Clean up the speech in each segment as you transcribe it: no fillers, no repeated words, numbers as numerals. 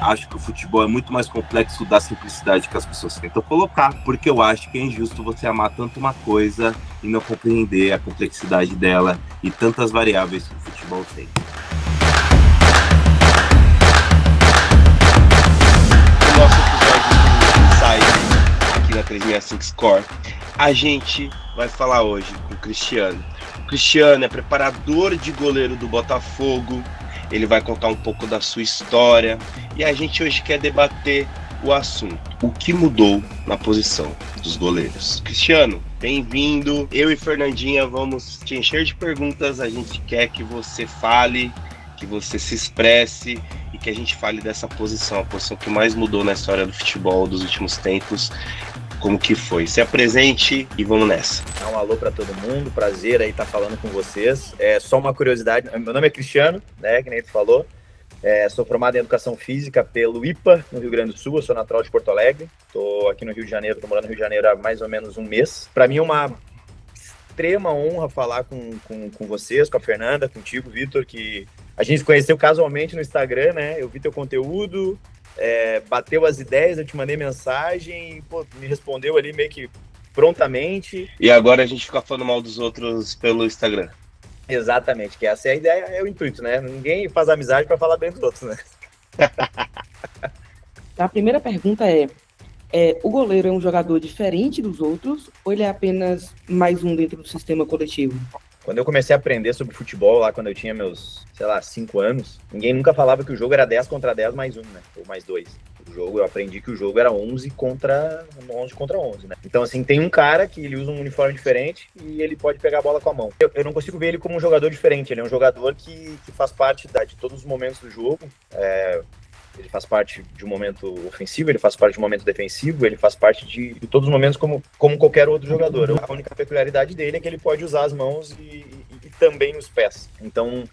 acho que o futebol é muito mais complexo da simplicidade que as pessoas tentam colocar, porque eu acho que é injusto você amar tanto uma coisa e não compreender a complexidade dela e tantas variáveis que o futebol tem. No nosso episódio do Sai aqui na 365 Score, a gente vai falar hoje com o Cristiano. O Cristiano é preparador de goleiro do Botafogo. Ele vai contar um pouco da sua história e a gente hoje quer debater o assunto: o que mudou na posição dos goleiros. Cristiano, bem-vindo. Eu e Fernandinha vamos te encher de perguntas. A gente quer que você fale, que você se expresse e que a gente fale dessa posição, a posição que mais mudou na história do futebol dos últimos tempos. Como que foi? Se apresente e vamos nessa. Um alô para todo mundo, prazer aí estar falando com vocês. Só uma curiosidade, meu nome é Cristiano, né, que nem tu falou. Sou formado em Educação Física pelo IPA, no Rio Grande do Sul. Eu sou natural de Porto Alegre. Estou aqui no Rio de Janeiro, estou morando no Rio de Janeiro há mais ou menos um mês. Para mim é uma extrema honra falar com vocês, com a Fernanda, contigo, Vitor, que a gente se conheceu casualmente no Instagram, né? Eu vi teu conteúdo, bateu as ideias, eu te mandei mensagem, pô, me respondeu ali meio que prontamente. E agora a gente fica falando mal dos outros pelo Instagram. Exatamente, que essa é a ideia, é o intuito, né? Ninguém faz amizade para falar bem dos outros, né? A primeira pergunta o goleiro é um jogador diferente dos outros ou ele é apenas mais um dentro do sistema coletivo? Quando eu comecei a aprender sobre futebol, lá quando eu tinha meus, 5 anos, ninguém nunca falava que o jogo era 10 contra 10 mais 1, né? Ou mais 2. Eu aprendi que o jogo era 11 contra 11, né? Então, assim, tem um cara que ele usa um uniforme diferente e ele pode pegar a bola com a mão. Eu não consigo ver ele como um jogador diferente. Ele é um jogador que faz parte de todos os momentos do jogo. Ele faz parte de um momento ofensivo, ele faz parte de um momento defensivo, ele faz parte de todos os momentos como qualquer outro jogador. A única peculiaridade dele é que ele pode usar as mãos e também os pés. Então,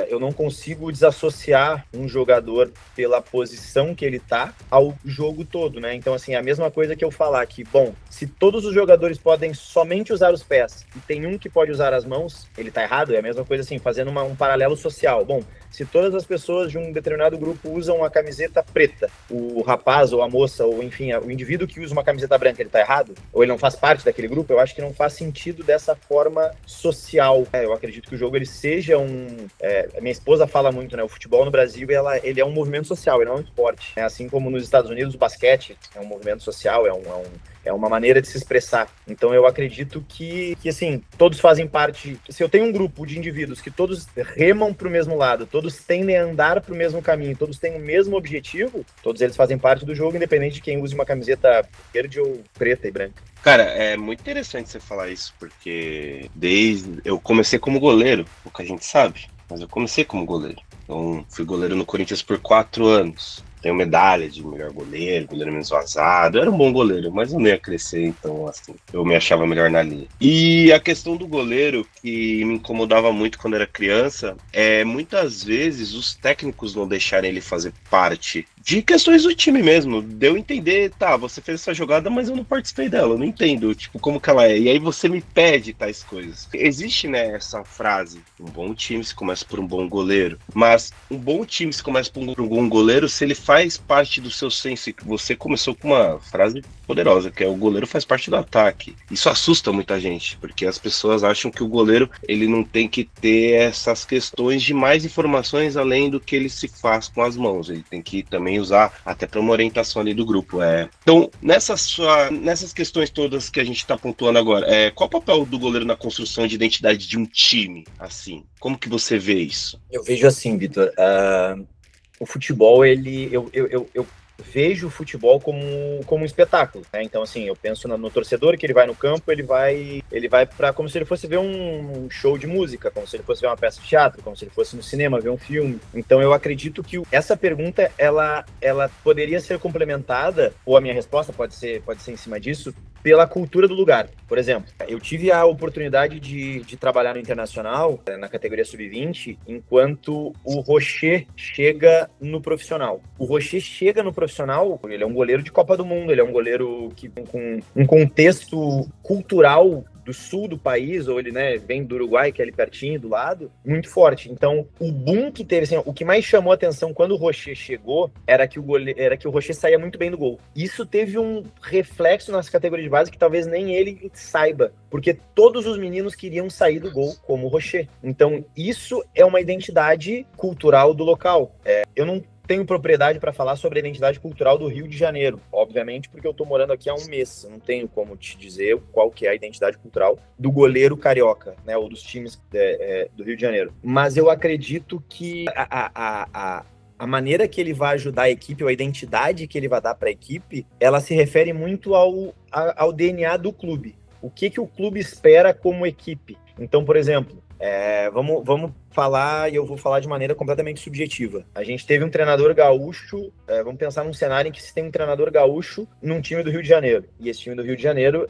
eu não consigo desassociar um jogador pela posição que ele tá ao jogo todo, né? Então, assim, é a mesma coisa que eu falar que, bom, se todos os jogadores podem somente usar os pés e tem um que pode usar as mãos, ele tá errado. É a mesma coisa, assim, fazendo um paralelo social. Bom, se todas as pessoas de um determinado grupo usam a camiseta preta, o rapaz ou a moça, ou enfim, o indivíduo que usa uma camiseta branca, ele tá errado? Ou ele não faz parte daquele grupo? Eu acho que não faz sentido dessa forma social. Eu acredito que o jogo ele seja minha esposa fala muito, né? O futebol no Brasil, ele é um movimento social, ele não é um esporte. Assim como nos Estados Unidos, o basquete é um movimento social, é uma maneira de se expressar. Então eu acredito que assim, todos fazem parte. Se eu tenho um grupo de indivíduos que todos remam para o mesmo lado, todos tendem a andar para o mesmo caminho, todos têm o mesmo objetivo, todos eles fazem parte do jogo, independente de quem use uma camiseta verde ou preta e branca. Cara, é muito interessante você falar isso, porque eu comecei como goleiro, pouca gente sabe, mas eu comecei como goleiro. Então, fui goleiro no Corinthians por 4 anos. Tenho medalha de melhor goleiro menos vazado. Eu era um bom goleiro, mas eu não ia crescer, então, assim, eu me achava melhor na linha. E a questão do goleiro, que me incomodava muito quando era criança, muitas vezes os técnicos não deixarem ele fazer parte de questões do time mesmo. Deu entender, tá, você fez essa jogada, mas eu não participei dela, eu não entendo, tipo, como que ela é. E aí você me pede tais coisas. Existe, né, essa frase: um bom time se começa por um bom goleiro. Mas um bom time se começa por um bom goleiro se ele faz parte do seu senso. Você começou com uma frase poderosa, que é: o goleiro faz parte do ataque. Isso assusta muita gente, porque as pessoas acham que o goleiro, ele não tem que ter essas questões de mais informações além do que ele se faz com as mãos. Ele tem que também usar até para uma orientação ali do grupo. Então, nessas questões todas que a gente está pontuando agora, qual o papel do goleiro na construção de identidade de um time, assim? Como que você vê isso? Eu vejo assim, Vitor, o futebol, eu vejo o futebol como um espetáculo, né? Então, assim, eu penso no torcedor, que ele vai no campo, ele vai para como se ele fosse ver um show de música, como se ele fosse ver uma peça de teatro, como se ele fosse no cinema ver um filme. Então, eu acredito que essa pergunta, ela poderia ser complementada, ou a minha resposta pode ser em cima disso, pela cultura do lugar. Por exemplo, eu tive a oportunidade de trabalhar no Internacional, na categoria Sub-20, enquanto o Rocher chega no profissional. O Rocher chega no profissional, ele é um goleiro de Copa do Mundo, ele é um goleiro que com um contexto cultural do sul do país, ou ele, né, vem do Uruguai, que é ali pertinho, do lado, muito forte. Então, o boom que teve, assim, o que mais chamou a atenção quando o Rocher chegou era que o Rocher saía muito bem do gol. Isso teve um reflexo nas categorias de base que talvez nem ele saiba, porque todos os meninos queriam sair do gol como o Rocher. Então, isso é uma identidade cultural do local. Eu não tenho propriedade para falar sobre a identidade cultural do Rio de Janeiro, obviamente, porque eu estou morando aqui há um mês. Eu não tenho como te dizer qual que é a identidade cultural do goleiro carioca, né, ou dos times do Rio de Janeiro. Mas eu acredito que a maneira que ele vai ajudar a equipe, ou a identidade que ele vai dar para a equipe, ela se refere muito ao DNA do clube. O que o clube espera como equipe. Então, por exemplo, vamos falar, e eu vou falar de maneira completamente subjetiva. A gente teve um treinador gaúcho, vamos pensar num cenário em que se tem um treinador gaúcho num time do Rio de Janeiro. E esse time do Rio de Janeiro,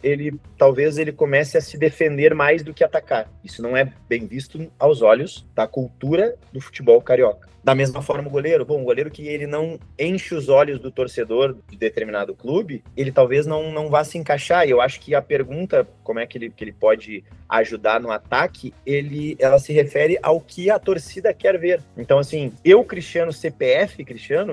talvez ele comece a se defender mais do que atacar. Isso não é bem visto aos olhos da cultura do futebol carioca. Da mesma forma o goleiro, o goleiro que ele não enche os olhos do torcedor de determinado clube, ele talvez não vá se encaixar. E eu acho que a pergunta, como é que ele pode ajudar no ataque, ela se refere ao que a torcida quer ver. Então, assim, eu, Cristiano,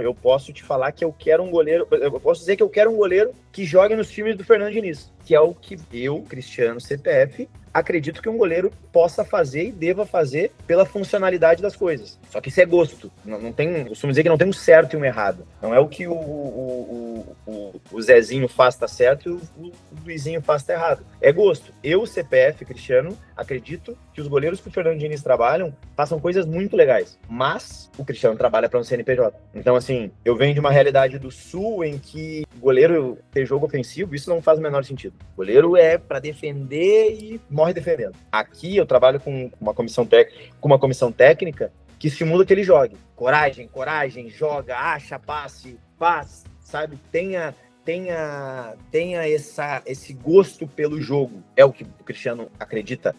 eu posso te falar que eu quero um goleiro, eu posso dizer que eu quero um goleiro que jogue nos times do Fernando Diniz, que é o que eu, Cristiano, CPF, acredito que um goleiro possa fazer e deva fazer pela funcionalidade das coisas. Só que isso é gosto. Não tem, eu costumo dizer que não tem um certo e um errado. Não é o que o Zezinho faz tá certo e o Luizinho faz tá errado. É gosto. Eu, CPF, Cristiano, acredito que os goleiros que o Fernando Diniz trabalham façam coisas muito legais. Mas o Cristiano trabalha para um CNPJ. Então, assim, eu venho de uma realidade do Sul em que o goleiro ter jogo ofensivo, isso não faz o menor sentido. O goleiro é para defender e morre defendendo. Aqui eu trabalho com uma comissão técnica que estimula que ele jogue. Coragem, joga, acha, passe, faz, sabe? Tenha esse gosto pelo jogo. É o que o Cristiano acredita?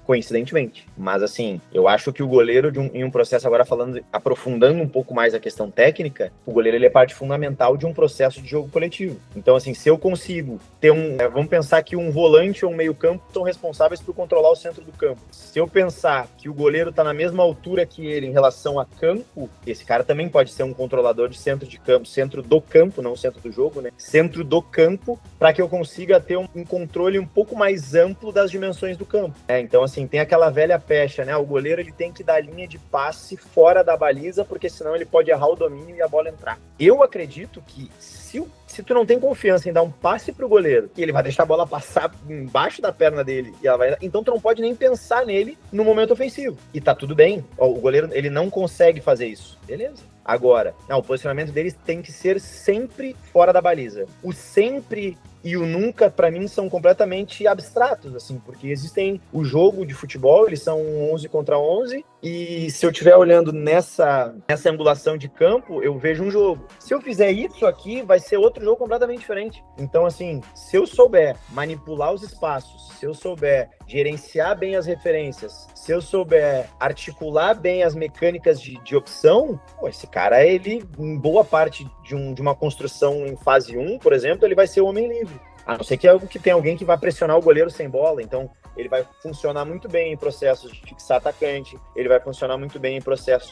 Coincidentemente. Mas, assim, eu acho que o goleiro, em um processo, agora aprofundando um pouco mais a questão técnica, o goleiro ele é parte fundamental de um processo de jogo coletivo. Então, assim, se eu consigo ter vamos pensar que um volante ou um meio-campo são responsáveis por controlar o centro do campo. Se eu pensar que o goleiro está na mesma altura que ele em relação a campo, esse cara também pode ser um controlador de centro de campo, centro do campo, não centro do jogo, né? Centro do campo, para que eu consiga ter um controle um pouco mais amplo das dimensões do campo. Então, assim, tem aquela velha pecha, né? O goleiro ele tem que dar linha de passe fora da baliza, porque senão ele pode errar o domínio e a bola entrar. Eu acredito que se tu não tem confiança em dar um passe pro goleiro, que ele vai deixar a bola passar embaixo da perna dele, e ela vai, então tu não pode nem pensar nele no momento ofensivo. E tá tudo bem. O goleiro, ele não consegue fazer isso. Beleza. Agora, o posicionamento deles tem que ser sempre fora da baliza. O sempre e o nunca, para mim, são completamente abstratos, assim, porque existem o jogo de futebol, eles são 11 contra 11, e se eu estiver olhando nessa angulação de campo, eu vejo um jogo. Se eu fizer isso aqui, vai ser outro jogo completamente diferente. Então, assim, se eu souber manipular os espaços, se eu souber gerenciar bem as referências, se eu souber articular bem as mecânicas de opção, esse cara, ele, em boa parte de uma construção em fase 1, por exemplo, ele vai ser o homem livre. A não ser que tenha alguém que vai pressionar o goleiro sem bola, então ele vai funcionar muito bem em processos de fixar atacante, ele vai funcionar muito bem em processos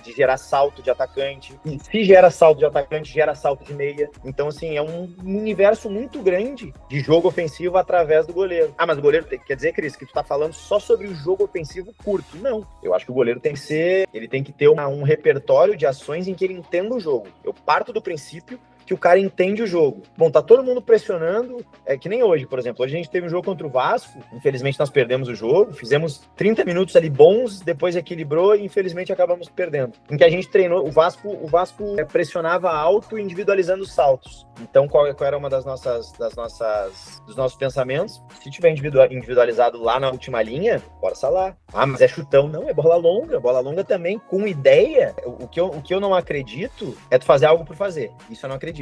de gerar salto de atacante, e se gera salto de atacante, gera salto de meia. Então, assim, é um universo muito grande de jogo ofensivo através do goleiro. Mas o goleiro, quer dizer, Cris, que tu tá falando só sobre o jogo ofensivo curto? Não. Eu acho que o goleiro tem que ter um repertório de ações em que ele entenda o jogo. Eu parto do princípio que o cara entende o jogo. Bom, tá todo mundo pressionando, que nem hoje, por exemplo. Hoje a gente teve um jogo contra o Vasco, infelizmente nós perdemos o jogo, fizemos 30 minutos ali bons, depois equilibrou e infelizmente acabamos perdendo. Em que a gente treinou, o Vasco pressionava alto, individualizando os saltos. Então, qual era uma dos nossos pensamentos? Se tiver individualizado lá na última linha, força lá. Mas é chutão. Não, é bola longa. Bola longa também, com ideia. O que eu não acredito é tu fazer algo por fazer. Isso eu não acredito.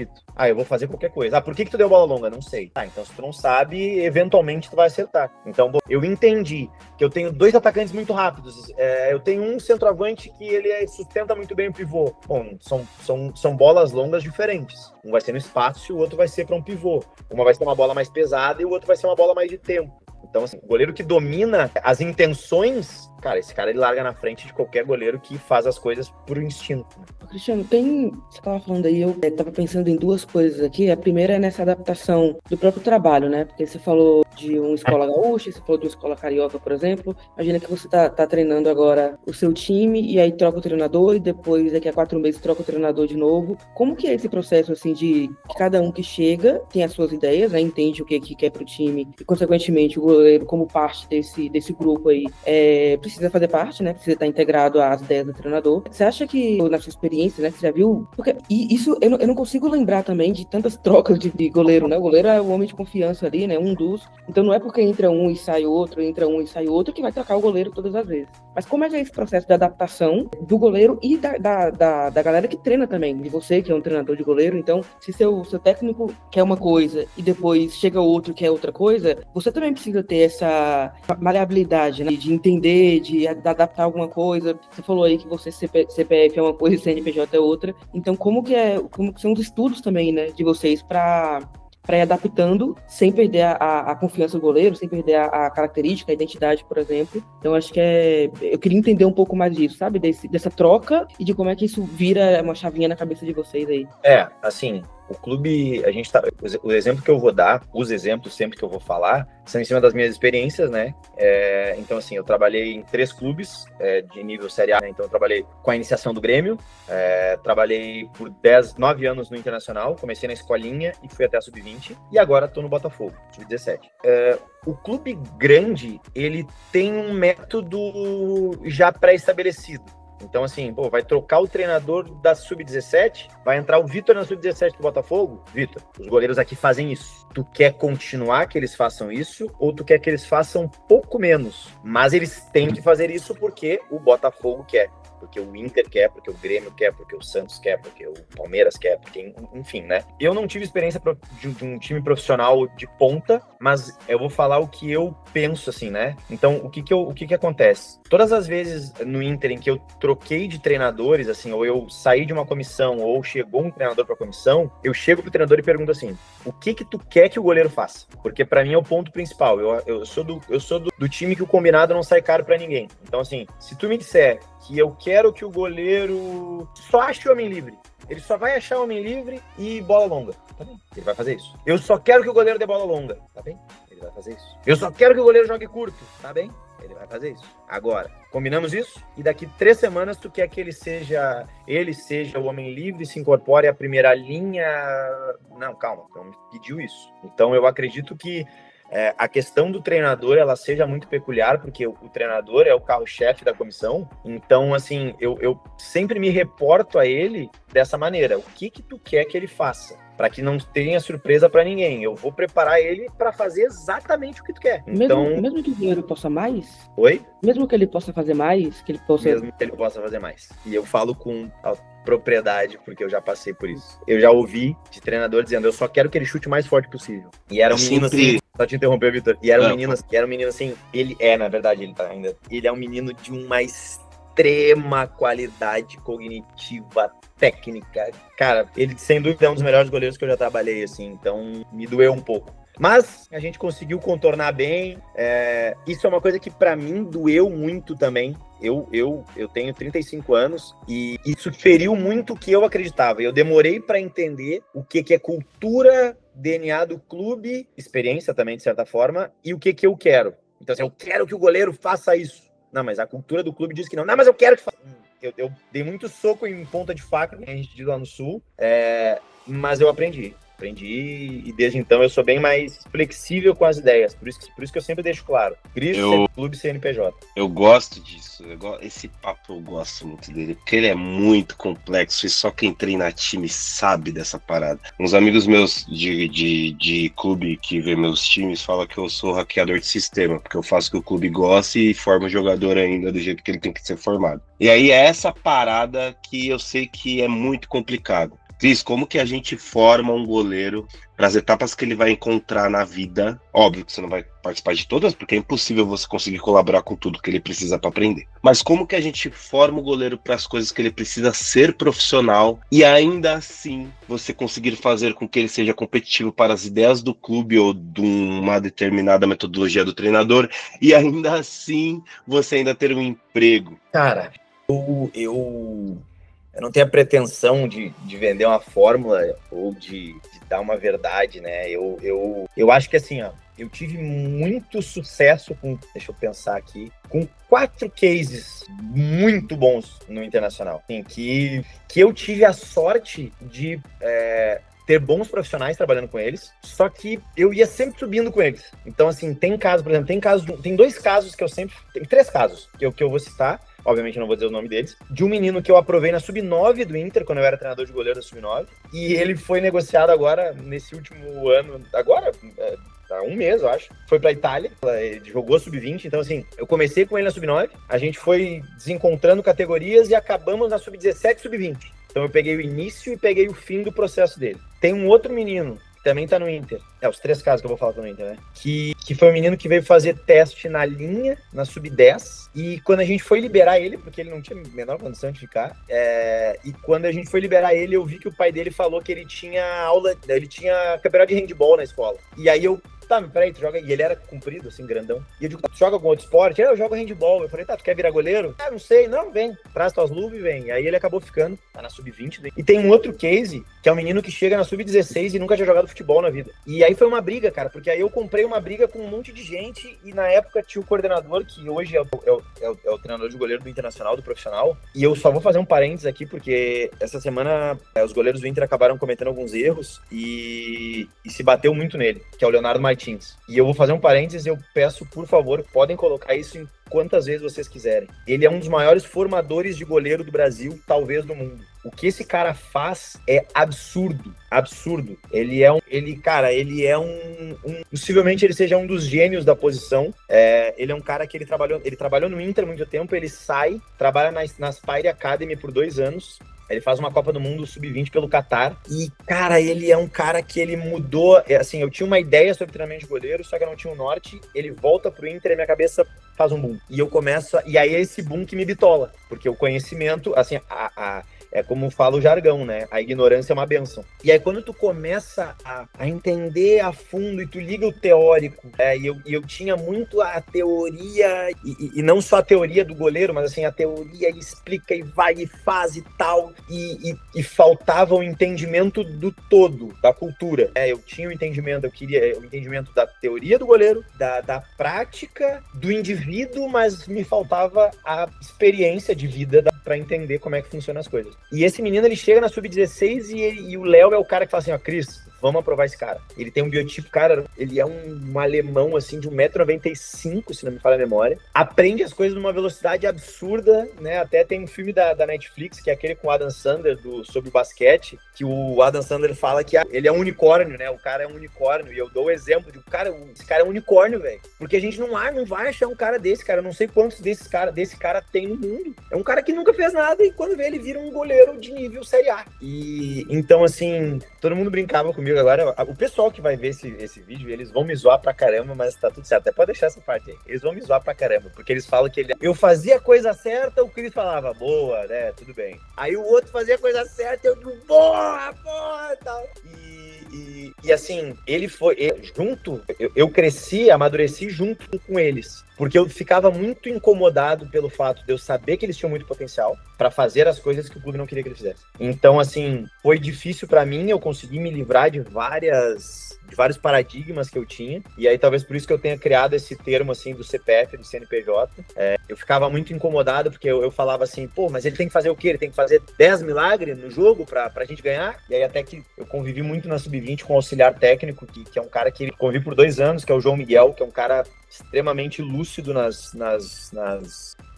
Eu vou fazer qualquer coisa. Por que tu deu bola longa? Não sei. Então se tu não sabe, eventualmente tu vai acertar. Então, eu entendi que eu tenho 2 atacantes muito rápidos. Eu tenho um centroavante que ele sustenta muito bem o pivô. Bom, são bolas longas diferentes. Um vai ser no espaço e o outro vai ser para um pivô. Uma vai ser uma bola mais pesada e o outro vai ser uma bola mais de tempo. Então, assim, o goleiro que domina as intenções, cara, esse cara ele larga na frente de qualquer goleiro que faz as coisas por instinto. Né? Cristiano, você estava falando aí, eu estava pensando em duas coisas aqui. A primeira é nessa adaptação do próprio trabalho, né? Porque você falou de uma escola gaúcha, você falou de uma escola carioca, por exemplo. Imagina que você tá treinando agora o seu time e aí troca o treinador e depois, daqui a 4 meses, troca o treinador de novo. Como que é esse processo, assim, de que cada um que chega tem as suas ideias, né? Entende o que quer pro time e, consequentemente, o goleiro, como parte desse grupo aí, precisa fazer parte, né? Precisa estar integrado às ideias do treinador. Você acha que, na sua experiência, né, você já viu? Porque, e isso, eu não consigo lembrar também de tantas trocas de goleiro, né? O goleiro é o homem de confiança ali, né? Um dos. Então não é porque entra um e sai outro, que vai trocar o goleiro todas as vezes. Mas como é que é esse processo de adaptação do goleiro e da galera que treina também? De você, que é um treinador de goleiro. Então, se seu técnico quer uma coisa e depois chega outro que quer outra coisa, você também precisa ter essa maleabilidade, né? De entender, de adaptar alguma coisa. Você falou aí que você CPF é uma coisa e CNPJ é outra. Então, como que são os estudos também, né, de vocês para ir adaptando sem perder a confiança do goleiro, sem perder a característica, a identidade, por exemplo. Então, acho que eu queria entender um pouco mais disso, sabe? Dessa troca e de como é que isso vira uma chavinha na cabeça de vocês aí. Assim, o clube, o exemplo que eu vou dar, os exemplos sempre que eu vou falar, são em cima das minhas experiências, né? Então, assim, eu trabalhei em 3 clubes de nível Série A, né? Então eu trabalhei com a iniciação do Grêmio, trabalhei por 9 anos no Internacional, comecei na escolinha e fui até a Sub-20, e agora estou no Botafogo, Sub-17. O clube grande, ele tem um método já pré-estabelecido. Então, assim, vai trocar o treinador da Sub-17, vai entrar o Vitor na Sub-17 do Botafogo? Vitor, os goleiros aqui fazem isso. Tu quer continuar que eles façam isso ou tu quer que eles façam um pouco menos? Mas eles têm que fazer isso porque o Botafogo quer. Porque o Inter quer, porque o Grêmio quer, porque o Santos quer, porque o Palmeiras quer, porque, enfim, né? Eu não tive experiência de um time profissional de ponta, mas eu vou falar o que eu penso, assim, né? Então, o que acontece? Todas as vezes no Inter em que eu troquei de treinadores, assim, ou eu saí de uma comissão, ou chegou um treinador pra comissão, eu chego pro treinador e pergunto assim, o que tu quer que o goleiro faça? Porque pra mim é o ponto principal. Eu sou do time que o combinado não sai caro pra ninguém. Então, assim, se tu me disser que eu quero que o goleiro só ache o homem livre, ele só vai achar o homem livre e bola longa, tá bem? Ele vai fazer isso. Eu só quero que o goleiro dê bola longa, tá bem? Ele vai fazer isso. Eu só quero que o goleiro jogue curto, tá bem? Ele vai fazer isso. Agora, combinamos isso? E daqui 3 semanas tu quer que ele seja o homem livre, se incorpore à primeira linha? Não, calma, tu não me pediu isso. Então eu acredito que a questão do treinador, ela seja muito peculiar, porque o treinador é o carro-chefe da comissão. Então, assim, eu sempre me reporto a ele dessa maneira. O que tu quer que ele faça? Para que não tenha surpresa para ninguém. Eu vou preparar ele para fazer exatamente o que tu quer. Então, mesmo que o goleiro possa mais? Oi? Mesmo que ele possa fazer mais? Mesmo que ele possa fazer mais. E eu falo com propriedade, porque eu já passei por isso. Eu já ouvi de treinador dizendo, eu só quero que ele chute o mais forte possível. E era um menino assim, só te interromper, Vitor. E era um menino assim, na verdade, ele é um menino de uma extrema qualidade cognitiva, técnica. Cara, ele sem dúvida é um dos melhores goleiros que eu já trabalhei, assim, então me doeu um pouco. Mas a gente conseguiu contornar bem. Isso é uma coisa que pra mim doeu muito também. Eu tenho 35 anos e isso feriu muito o que eu acreditava. Eu demorei pra entender o que é cultura, DNA do clube, experiência também, de certa forma, e o que eu quero. Então, assim, eu quero que o goleiro faça isso. Não, mas a cultura do clube diz que não. Não, mas eu quero que faça. Eu dei muito soco em ponta de faca, que a gente diz lá no Sul, mas eu aprendi e desde então eu sou bem mais flexível com as ideias, por isso que eu sempre deixo claro, clube CNPJ. Eu gosto disso, esse papo eu gosto muito dele, porque ele é muito complexo e só quem treina time sabe dessa parada. Uns amigos meus de clube que vê meus times falam que eu sou hackeador de sistema, porque eu faço o que o clube gosta e formo o jogador ainda do jeito que ele tem que ser formado. E aí é essa parada que eu sei que é muito complicado. Cris, como que a gente forma um goleiro para as etapas que ele vai encontrar na vida? Óbvio que você não vai participar de todas, porque é impossível você conseguir colaborar com tudo que ele precisa para aprender. Mas como que a gente forma o goleiro para as coisas que ele precisa ser profissional e ainda assim você conseguir fazer com que ele seja competitivo para as ideias do clube ou de uma determinada metodologia do treinador e ainda assim você ainda ter um emprego? Cara, eu não tenho a pretensão de vender uma fórmula ou de dar uma verdade, né? Eu acho que assim, ó, eu tive muito sucesso com, deixa eu pensar aqui, com 4 cases muito bons no Internacional, assim, que eu tive a sorte de ter bons profissionais trabalhando com eles, só que eu ia sempre subindo com eles. Então, assim, tem 2 casos que eu sempre... Tem 3 casos que eu vou citar, obviamente eu não vou dizer o nome deles, de um menino que eu aprovei na Sub-9 do Inter, quando eu era treinador de goleiro da Sub-9, e ele foi negociado agora, nesse último ano, agora... há um mês, eu acho, foi pra Itália, ele jogou Sub-20, então assim, eu comecei com ele na Sub-9, a gente foi desencontrando categorias e acabamos na Sub-17 e Sub-20. Então eu peguei o início e peguei o fim do processo dele. Tem um outro menino, que também tá no Inter, os 3 casos que eu vou falar no Inter, né, que foi um menino que veio fazer teste na linha, na Sub-10, e quando a gente foi liberar ele, porque ele não tinha a menor condição de ficar, e quando a gente foi liberar ele, eu vi que o pai dele falou que ele tinha campeonato de handball na escola. E aí eu, tá, mas peraí, tu joga... E ele era comprido, assim, grandão. E eu digo, tu joga algum outro esporte? Eu jogo handball. Eu falei, tá, tu quer virar goleiro? Ah, não sei. Não, vem. Traz tuas luvas e vem. E aí ele acabou ficando, tá na Sub-20. Né? E tem um outro case, que é um menino que chega na Sub-16 e nunca tinha jogado futebol na vida. E aí foi uma briga, cara, porque aí eu comprei uma briga com um monte de gente e na época tinha o coordenador, que hoje é o treinador de goleiro do Internacional, do profissional. E eu só vou fazer um parênteses aqui, porque essa semana os goleiros do Inter acabaram cometendo alguns erros e se bateu muito nele, que é o Leonardo Martins. E eu vou fazer um parênteses, eu peço, por favor, podem colocar isso em quantas vezes vocês quiserem. Ele é um dos maiores formadores de goleiro do Brasil, talvez do mundo. O que esse cara faz é absurdo, absurdo. Possivelmente ele seja um dos gênios da posição. Ele é um cara que ele trabalhou no Inter há muito tempo, ele sai, trabalha na Aspire Academy por 2 anos. Ele faz uma Copa do Mundo Sub-20 pelo Catar. E, cara, ele é um cara que ele mudou... Assim, eu tinha uma ideia sobre treinamento de goleiro, só que eu não tinha o norte. Ele volta pro Inter e minha cabeça faz um boom. E eu começo... E aí é esse boom que me bitola. Porque o conhecimento, assim, é como fala o jargão, né? A ignorância é uma bênção. E aí quando tu começa a entender a fundo e tu liga o teórico, e eu tinha muito a teoria, e não só a teoria do goleiro, mas assim, a teoria explica e vai e faz e tal, e faltava o entendimento do todo, da cultura. Eu tinha o entendimento, eu queria o entendimento da teoria do goleiro, da prática do indivíduo, mas me faltava a experiência de vida para entender como é que funcionam as coisas. E esse menino, ele chega na Sub-16 e o Léo é o cara que fala assim, ó, Cris, vamos aprovar esse cara. Ele tem um biotipo, cara, ele é um alemão, assim, de 1,95 m, se não me falha a memória. Aprende as coisas numa velocidade absurda, né? Até tem um filme da Netflix, que é aquele com o Adam Sandler, sobre o basquete, que o Adam Sandler fala que ele é um unicórnio, né? O cara é um unicórnio. E eu dou o exemplo de, cara, esse cara é um unicórnio, velho. Porque a gente não vai achar um cara desse, cara. Eu não sei quantos desse cara tem no mundo. É um cara que nunca fez nada e quando vê ele vira um goleiro de nível Série A. E então, assim, todo mundo brincava comigo agora. O pessoal que vai ver esse vídeo, eles vão me zoar pra caramba, mas tá tudo certo. Até pode deixar essa parte aí. Eles vão me zoar pra caramba, porque eles falam que eu fazia a coisa certa, o Cris falava, boa, né, tudo bem. Aí o outro fazia a coisa certa, eu digo, boa, e tal. E assim, eu cresci, amadureci junto com eles. Porque eu ficava muito incomodado pelo fato de eu saber que eles tinham muito potencial para fazer as coisas que o clube não queria que eles fizessem. Então, assim, foi difícil para mim, eu consegui me livrar de vários paradigmas que eu tinha, e aí talvez por isso que eu tenha criado esse termo, assim, do CPF, do CNPJ. Eu ficava muito incomodado, porque eu falava assim, pô, mas ele tem que fazer o quê? Ele tem que fazer 10 milagres no jogo pra gente ganhar? E aí até que eu convivi muito na Sub-20 com o auxiliar técnico, que é um cara que convivi por 2 anos, que é o João Miguel, que é um cara extremamente lúcido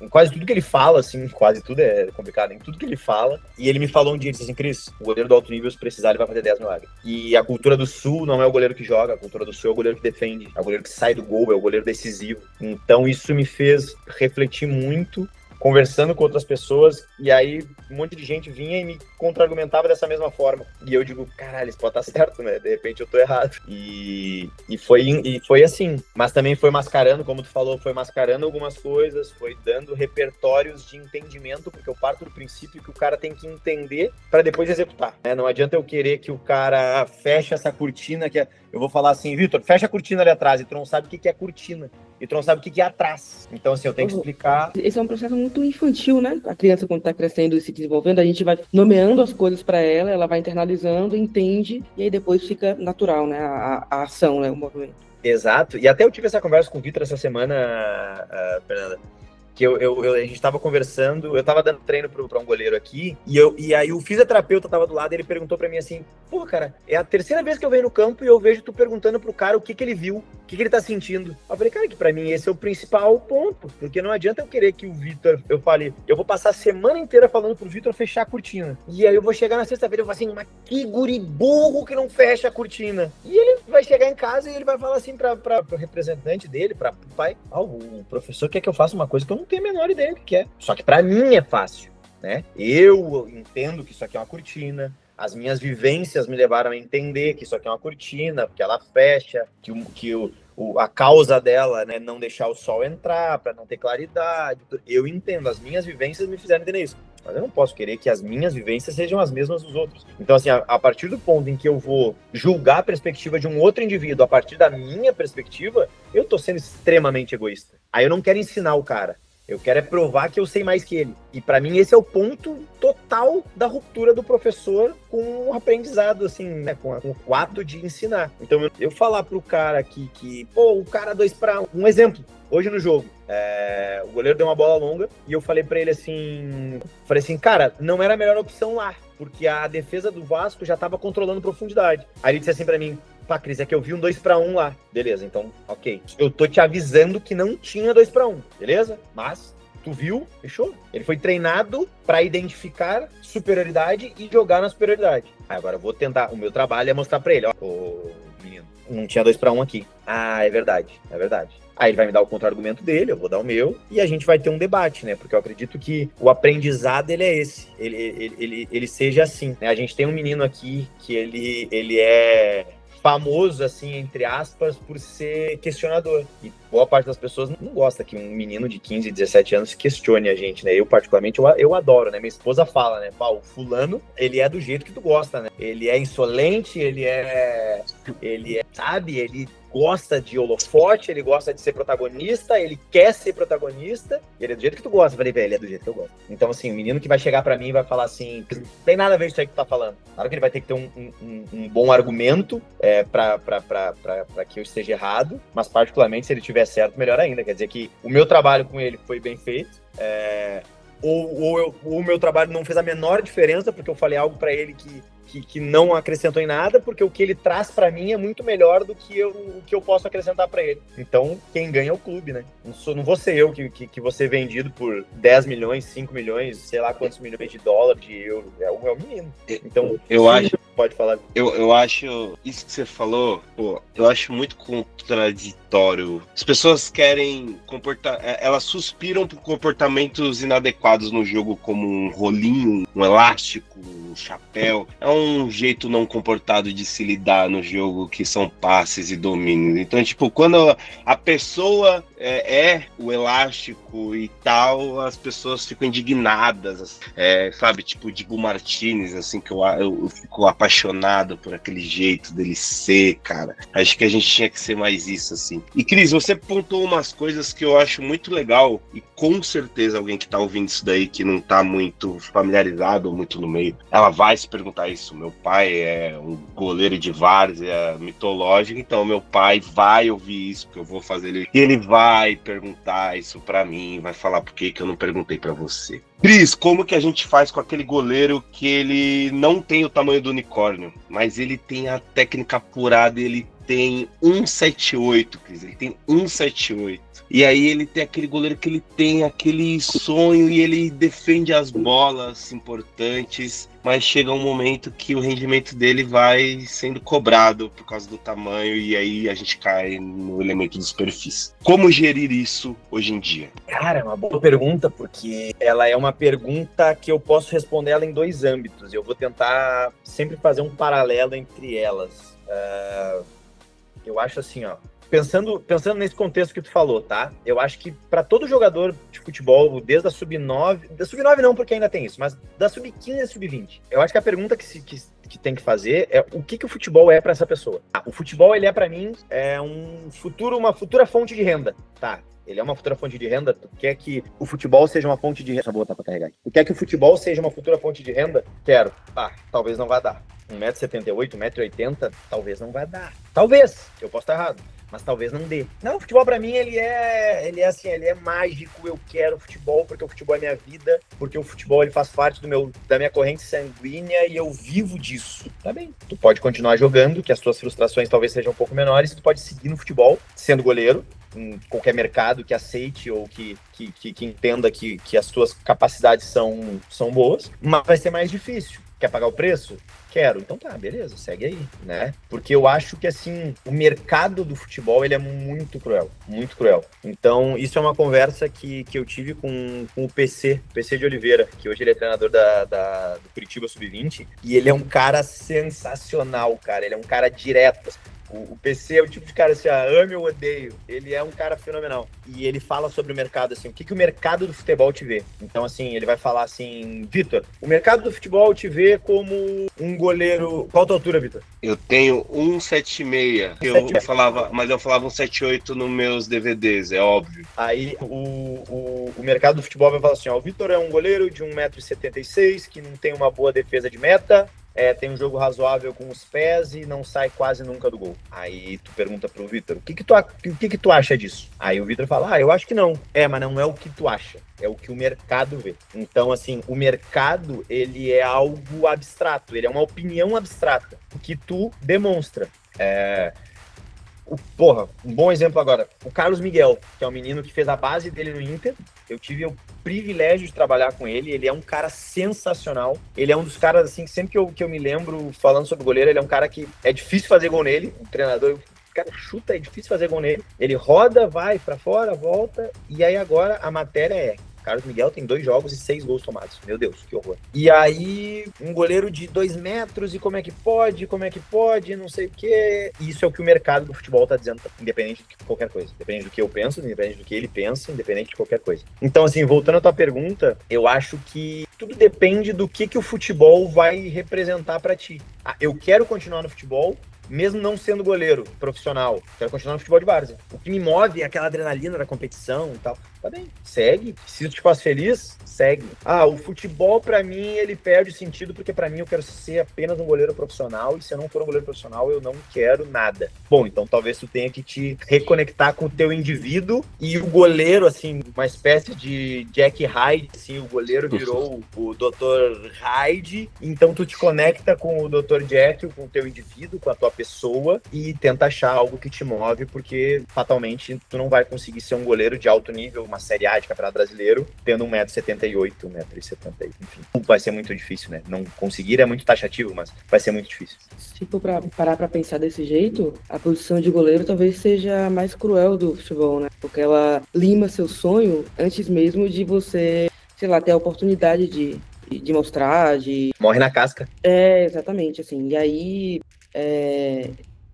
em quase tudo que ele fala, assim, quase tudo é complicado, em tudo que ele fala. E ele me falou um dia, ele disse assim, Cris, o goleiro do alto nível, se precisar, ele vai fazer 10 milagres. E a cultura do Sul não é o goleiro que joga, a cultura do Sul é o goleiro que defende, é o goleiro que sai do gol, é o goleiro decisivo. Então isso me fez refletir muito, conversando com outras pessoas, e aí um monte de gente vinha e me contra-argumentava dessa mesma forma. E eu digo, caralho, isso pode estar certo, né? De repente eu tô errado. E foi assim. Mas também foi mascarando, como tu falou, foi mascarando algumas coisas, foi dando repertórios de entendimento, porque eu parto do princípio que o cara tem que entender para depois executar, né? Não adianta eu querer que o cara feche essa cortina, eu vou falar assim, Vitor, fecha a cortina ali atrás, e tu não sabe o que é cortina. E tu não sabe o que é atrás. Então, assim, eu tenho que explicar. Esse é um processo muito infantil, né? A criança, quando tá crescendo e se desenvolvendo, a gente vai nomeando as coisas para ela, ela vai internalizando, entende, e aí depois fica natural, né? A ação, né? O movimento. Exato. E até eu tive essa conversa com o Vitor essa semana, Fernanda, que a gente tava conversando, eu tava dando treino pra um goleiro aqui, e aí o fisioterapeuta tava do lado, e ele perguntou pra mim assim, pô, cara, é a terceira vez que eu venho no campo e eu vejo tu perguntando pro cara o que ele viu, o que ele tá sentindo. Eu falei, cara, que pra mim esse é o principal ponto, porque não adianta eu querer que o Vitor, eu vou passar a semana inteira falando pro Vitor fechar a cortina, e aí eu vou chegar na sexta-feira e eu vou assim, mas que guri burro que não fecha a cortina. E ele vai chegar em casa e ele vai falar assim pro representante dele, pro pai, o professor quer que eu faça uma coisa que eu não tenho a menor ideia do que é. Só que pra mim é fácil, né? Eu entendo que isso aqui é uma cortina, as minhas vivências me levaram a entender que isso aqui é uma cortina, porque ela fecha, a causa dela, né, não deixar o sol entrar, para não ter claridade. Eu entendo, as minhas vivências me fizeram entender isso. Mas eu não posso querer que as minhas vivências sejam as mesmas dos outros. Então, assim, a partir do ponto em que eu vou julgar a perspectiva de um outro indivíduo a partir da minha perspectiva, eu tô sendo extremamente egoísta. Aí eu não quero ensinar o cara. Eu quero é provar que eu sei mais que ele. E para mim esse é o ponto total da ruptura do professor com o aprendizado, assim, né? Com o ato de ensinar. Então eu falar pro cara que pô, o cara 2-1. Um exemplo, hoje no jogo, o goleiro deu uma bola longa e eu falei para ele assim, cara, não era a melhor opção lá, porque a defesa do Vasco já tava controlando profundidade. Aí ele disse assim para mim, pá, Cris, é que eu vi um 2-1 lá. Beleza, então, ok. Eu tô te avisando que não tinha 2-1, beleza? Mas tu viu, fechou? Ele foi treinado para identificar superioridade e jogar na superioridade. Aí agora eu vou tentar, o meu trabalho é mostrar para ele, ó, ô menino, não tinha 2-1 aqui. Ah, é verdade. Aí ele vai me dar o contra-argumento dele, eu vou dar o meu, e a gente vai ter um debate, né? Porque eu acredito que o aprendizado, ele é esse. Ele seja assim, né? A gente tem um menino aqui que ele é famoso, assim, entre aspas, por ser questionador. E boa parte das pessoas não gosta que um menino de 15, 17 anos questione a gente, né? Eu, particularmente, eu adoro, né? Minha esposa fala, né? O fulano, ele é do jeito que tu gosta, né? Ele é insolente, ele sabe? Ele gosta de holofote, ele gosta de ser protagonista, ele quer ser protagonista, ele é do jeito que tu gosta. Eu falei, velho, ele é do jeito que eu gosto. Então, assim, o menino que vai chegar pra mim e vai falar assim, não tem nada a ver com isso aí que tu tá falando. Claro que ele vai ter que ter um bom argumento pra que eu esteja errado, mas particularmente, se ele tiver certo, melhor ainda. Quer dizer que o meu trabalho com ele foi bem feito, ou o meu trabalho não fez a menor diferença, porque eu falei algo pra ele que não acrescentou em nada, porque o que ele traz pra mim é muito melhor do que o que eu posso acrescentar pra ele. Então, quem ganha é o clube, né? Não vou ser eu que vou ser vendido por 10 milhões, 5 milhões, sei lá quantos milhões de dólares, de euros. É o menino. Então, pode falar. Eu acho, isso que você falou, pô, eu acho muito contraditório. As pessoas querem elas suspiram por comportamentos inadequados no jogo, como um rolinho, um elástico, um chapéu. É um jeito não comportado de se lidar no jogo, que são passes e domínios. Então, tipo, quando a pessoa é o elástico e tal, as pessoas ficam indignadas, sabe? Tipo, Dibu Martínez, assim, que eu fico apaixonado por aquele jeito dele ser, cara. Acho que a gente tinha que ser mais isso, assim. E, Cris, você pontuou umas coisas que eu acho muito legal, e com certeza alguém que tá ouvindo isso daí, que não tá muito familiarizado ou muito no meio, ela vai se perguntar isso. Meu pai é um goleiro de várzea mitológica, então meu pai vai ouvir isso, porque eu vou fazer ele, e ele vai perguntar isso pra mim, vai falar por que eu não perguntei pra você. Cris, como que a gente faz com aquele goleiro que ele não tem o tamanho do unicórnio, mas ele tem a técnica apurada e ele tem 1,78, Cris. Ele tem 1,78. E aí ele tem aquele goleiro que ele tem aquele sonho e ele defende as bolas importantes, mas chega um momento que o rendimento dele vai sendo cobrado por causa do tamanho e aí a gente cai no elemento dos perfis. Como gerir isso hoje em dia? Cara, é uma boa pergunta, porque ela é uma pergunta que eu posso responder ela em dois âmbitos. Eu vou tentar sempre fazer um paralelo entre elas. Eu acho assim, ó. Pensando nesse contexto que tu falou, tá? Eu acho que para todo jogador de futebol, desde a sub-9, da sub-9 não, porque ainda tem isso, mas da sub-15 e sub-20, eu acho que a pergunta que tem que fazer é o que o futebol é para essa pessoa. O futebol, ele é para mim, uma futura fonte de renda, tá? Ele é uma futura fonte de renda. Tu quer que o futebol seja uma fonte de renda? Só vou botar pra carregar aqui. Tu quer que o futebol seja uma futura fonte de renda? Quero. Talvez não vai dar. 1,78 m, 1,80 m, talvez não vai dar. Talvez. Eu posso estar errado. Mas talvez não dê. Não, o futebol pra mim, ele é mágico. Eu quero futebol porque o futebol é minha vida, porque o futebol ele faz parte da minha corrente sanguínea e eu vivo disso. Tá bem. Tu pode continuar jogando, que as tuas frustrações talvez sejam um pouco menores, tu pode seguir no futebol, sendo goleiro, em qualquer mercado que aceite ou que entenda que as suas capacidades são boas, mas vai ser mais difícil. Quer pagar o preço? Quero. Então tá, beleza, segue aí, né? Porque eu acho que, assim, o mercado do futebol, ele é muito cruel, muito cruel. Então, isso é uma conversa que eu tive com o PC de Oliveira, que hoje ele é treinador do Curitiba Sub-20, e ele é um cara sensacional, cara, ele é um cara direto. O PC é o tipo de cara assim, ame ou odeio. Ele é um cara fenomenal. E ele fala sobre o mercado, assim, o que o mercado do futebol te vê. Então, assim, ele vai falar assim, Vitor, o mercado do futebol te vê como um goleiro... Qual a tua altura, Vitor? Eu tenho 1,76. Eu falava 1,78 nos meus DVDs, é óbvio. Aí, o mercado do futebol vai falar assim, o Vitor é um goleiro de 1,76 m, que não tem uma boa defesa de meta, tem um jogo razoável com os pés e não sai quase nunca do gol. Aí tu pergunta pro Vitor, o que tu acha disso? Aí o Vitor fala, eu acho que não. Mas não é o que tu acha, é o que o mercado vê. Então, assim, o mercado, ele é algo abstrato, ele é uma opinião abstrata que tu demonstra. Um bom exemplo agora, o Carlos Miguel, que é um menino que fez a base dele no Inter. Eu tive o privilégio de trabalhar com ele. Ele é um cara sensacional. Ele é um dos caras, assim, que sempre que eu me lembro falando sobre goleiro, ele é um cara que é difícil fazer gol nele. O treinador, o cara chuta, é difícil fazer gol nele. Ele roda, vai pra fora, volta. E aí agora a matéria Carlos Miguel tem 2 jogos e 6 gols tomados. Meu Deus, que horror. E aí, um goleiro de 2 metros, e como é que pode, não sei o quê. Isso é o que o mercado do futebol tá dizendo, independente de qualquer coisa. Independente do que eu penso, independente do que ele pensa, independente de qualquer coisa. Então, assim, voltando à tua pergunta, eu acho que tudo depende do que o futebol vai representar pra ti. Eu quero continuar no futebol, mesmo não sendo goleiro profissional, quero continuar no futebol de várzea. O que me move é aquela adrenalina da competição e tal. Tá bem, segue. Se isso te faz feliz, segue. O futebol, pra mim, ele perde sentido, porque pra mim eu quero ser apenas um goleiro profissional, e se eu não for um goleiro profissional, eu não quero nada. Bom, então talvez tu tenha que te reconectar com o teu indivíduo, e o goleiro, assim, uma espécie de Jack Hyde, assim, o goleiro virou o Dr. Hyde, então tu te conecta com o Dr. Jack, com o teu indivíduo, com a tua pessoa, e tenta achar algo que te move, porque fatalmente tu não vai conseguir ser um goleiro de alto nível, uma Série A de Campeonato Brasileiro, tendo 1,78 m, 1,70 m, enfim. Vai ser muito difícil, né? Não conseguir é muito taxativo, mas vai ser muito difícil. Se for parar pra pensar desse jeito, a posição de goleiro talvez seja a mais cruel do futebol, né? Porque ela lima seu sonho antes mesmo de você, sei lá, ter a oportunidade de mostrar, Morre na casca. Exatamente, assim. E aí,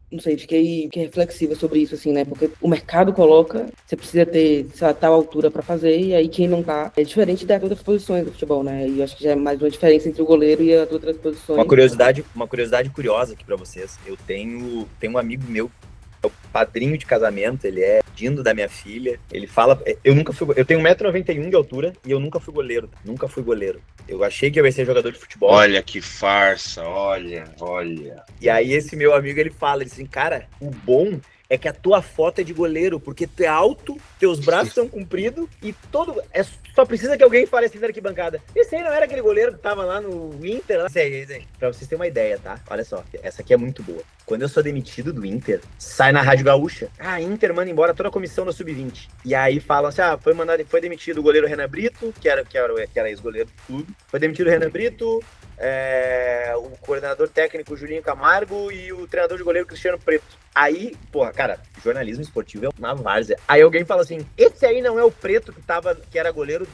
não sei, fiquei reflexiva sobre isso, assim, né? Porque o mercado coloca, você precisa ter, sei lá, tal altura pra fazer, e aí quem não tá, é diferente das outras posições do futebol, né? E eu acho que já é mais uma diferença entre o goleiro e as outras posições. Uma curiosidade curiosa aqui pra vocês. Eu tenho um amigo meu, é o padrinho de casamento, ele é dindo da minha filha. Ele fala, eu tenho 1,91 m de altura e eu nunca fui goleiro. Eu achei que eu ia ser jogador de futebol. Olha que farsa, olha. E aí esse meu amigo, ele fala assim, cara, o bom é que a tua foto é de goleiro, porque tu é alto, teus braços são compridos e Só precisa que alguém fale assim na arquibancada. Esse aí não era aquele goleiro que tava lá no Inter? Lá? Sei. Pra vocês terem uma ideia, tá? Olha só, essa aqui é muito boa. Quando eu sou demitido do Inter, sai na Rádio Gaúcha. Inter manda embora toda a comissão da Sub-20. E aí falam assim, foi demitido o goleiro Renan Brito, que era ex-goleiro do clube. Foi demitido o Renan Brito, o coordenador técnico Julinho Camargo e o treinador de goleiro Cristiano Preto. Aí, porra, cara, jornalismo esportivo é uma várzea. Aí alguém fala assim, esse aí não é o Preto que era goleiro,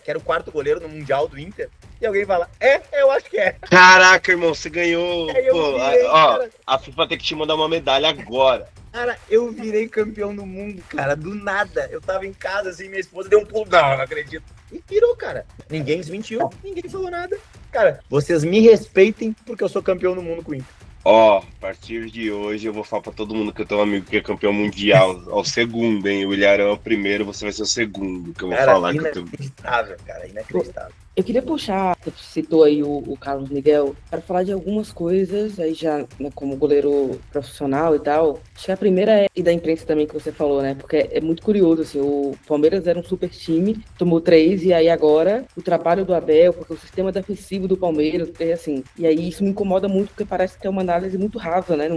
que era o quarto goleiro no Mundial do Inter? E alguém fala, eu acho que é. Caraca, irmão, você ganhou. Pô, a FIFA tem que te mandar uma medalha agora. Cara, eu virei campeão do mundo, cara, do nada. Eu tava em casa, assim, minha esposa deu um pulo, não acredito. E virou, cara. Ninguém desmentiu, ninguém falou nada. Cara, vocês me respeitem porque eu sou campeão do mundo com o Inter. A partir de hoje eu vou falar pra todo mundo que eu tenho um amigo que é campeão mundial ao segundo, hein? O Ilharão é o primeiro, você vai ser o segundo que eu vou falar. Inacreditável, cara, inacreditável. Eu queria puxar, você citou aí o Carlos Miguel, para falar de algumas coisas, aí já, né, como goleiro profissional e tal. Acho que a primeira e da imprensa também que você falou, né? Porque é muito curioso, assim, o Palmeiras era um super time, tomou 3, e aí agora o trabalho do Abel, porque o sistema defensivo do Palmeiras, assim, e aí isso me incomoda muito, porque parece que é uma análise muito rasa, né?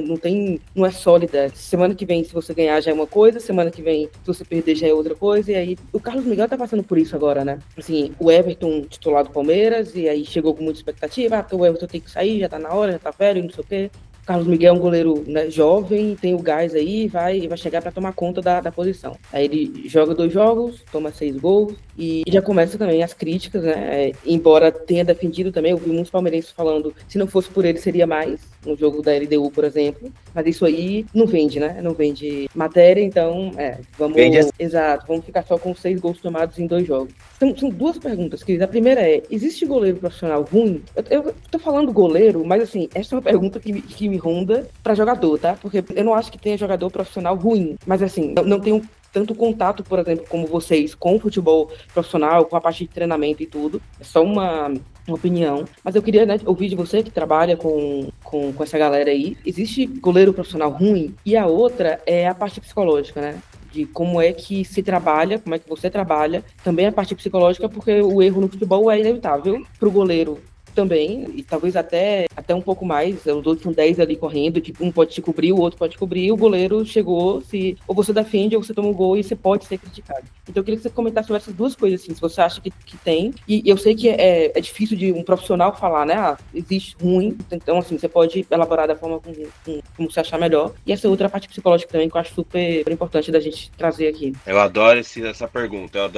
Não é sólida. Semana que vem, se você ganhar, já é uma coisa, semana que vem, se você perder, já é outra coisa, e aí o Carlos Miguel tá passando por isso agora, né? Assim, o Everton titular do Palmeiras, e aí chegou com muita expectativa, porque o Everton tem que sair, já tá na hora, já tá velho, não sei o quê. O Carlos Miguel é um goleiro, né, jovem, tem o gás aí, vai chegar para tomar conta da posição. Aí ele joga 2 jogos, toma 6 gols, e já começa também as críticas, né? Embora tenha defendido também, eu vi muitos palmeirenses falando, se não fosse por ele, seria mais, no jogo da LDU, por exemplo. Mas isso aí não vende, né? Não vende matéria, então, vamos... Exato, vamos ficar só com 6 gols tomados em 2 jogos. São 2 perguntas, Cris. A primeira é, existe goleiro profissional ruim? Eu tô falando goleiro, mas assim, essa é uma pergunta que me ronda pra jogador, tá? Porque eu não acho que tenha jogador profissional ruim, mas assim, não tenho tanto contato, por exemplo, como vocês, com o futebol profissional, com a parte de treinamento e tudo. É só uma opinião. Mas eu queria, né, ouvir de você que trabalha com essa galera aí. Existe goleiro profissional ruim? E a outra é a parte psicológica, né? De como é que se trabalha, como é que você trabalha, também a parte psicológica, porque o erro no futebol é inevitável para o goleiro também, e talvez até um pouco mais, os outros são 10 ali correndo, tipo, um pode te cobrir, o outro pode te cobrir, o goleiro chegou, ou você defende, ou você toma um gol, e você pode ser criticado. Então eu queria que você comentasse sobre essas 2 coisas, assim, se você acha que tem, e eu sei que é difícil de um profissional falar, né, existe ruim, então assim, você pode elaborar da forma como você achar melhor, e essa outra parte psicológica também, que eu acho super importante da gente trazer aqui. Eu adoro essa pergunta,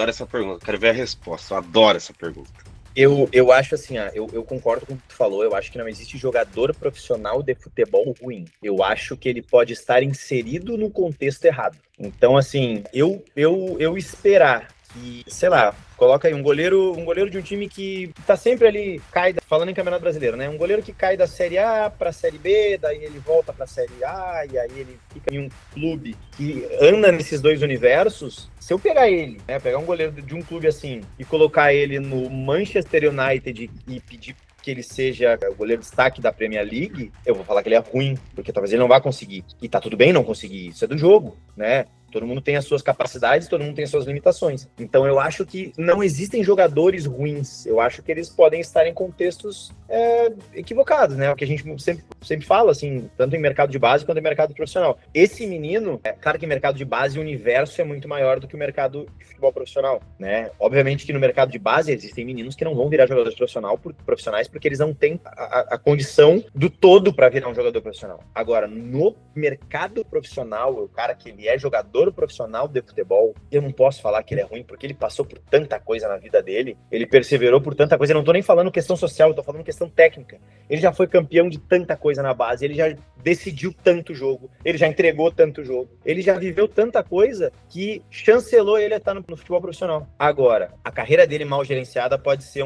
quero ver a resposta, eu adoro essa pergunta. Eu acho assim, eu concordo com o que tu falou, eu acho que não existe jogador profissional de futebol ruim. Eu acho que ele pode estar inserido no contexto errado. Então, assim, eu esperar que, sei lá, coloca aí um goleiro de um time que tá sempre ali, falando em Campeonato Brasileiro, né? Um goleiro que cai da Série A pra Série B, daí ele volta pra Série A, e aí ele fica em um clube que anda nesses 2 universos. Se eu pegar ele, né, pegar um goleiro de um clube assim e colocar ele no Manchester United e pedir que ele seja o goleiro destaque da Premier League, eu vou falar que ele é ruim, porque talvez ele não vá conseguir. E tá tudo bem não conseguir, isso é do jogo, né? Todo mundo tem as suas capacidades, todo mundo tem as suas limitações. Então eu acho que não existem jogadores ruins. Eu acho que eles podem estar em contextos equivocados, né? O que a gente sempre fala, assim, tanto em mercado de base quanto em mercado profissional. Esse menino, claro que em mercado de base o universo é muito maior do que o mercado de futebol profissional, né? Obviamente que no mercado de base existem meninos que não vão virar jogadores profissionais porque eles não têm a condição do todo para virar um jogador profissional. Agora, no mercado profissional, o cara que ele é jogador profissional de futebol, eu não posso falar que ele é ruim, porque ele passou por tanta coisa na vida dele, ele perseverou por tanta coisa, eu não tô nem falando questão social, eu tô falando questão técnica. Ele já foi campeão de tanta coisa na base, ele já decidiu tanto jogo, ele já entregou tanto jogo, ele já viveu tanta coisa que chancelou ele a estar no futebol profissional. Agora, a carreira dele mal gerenciada pode ser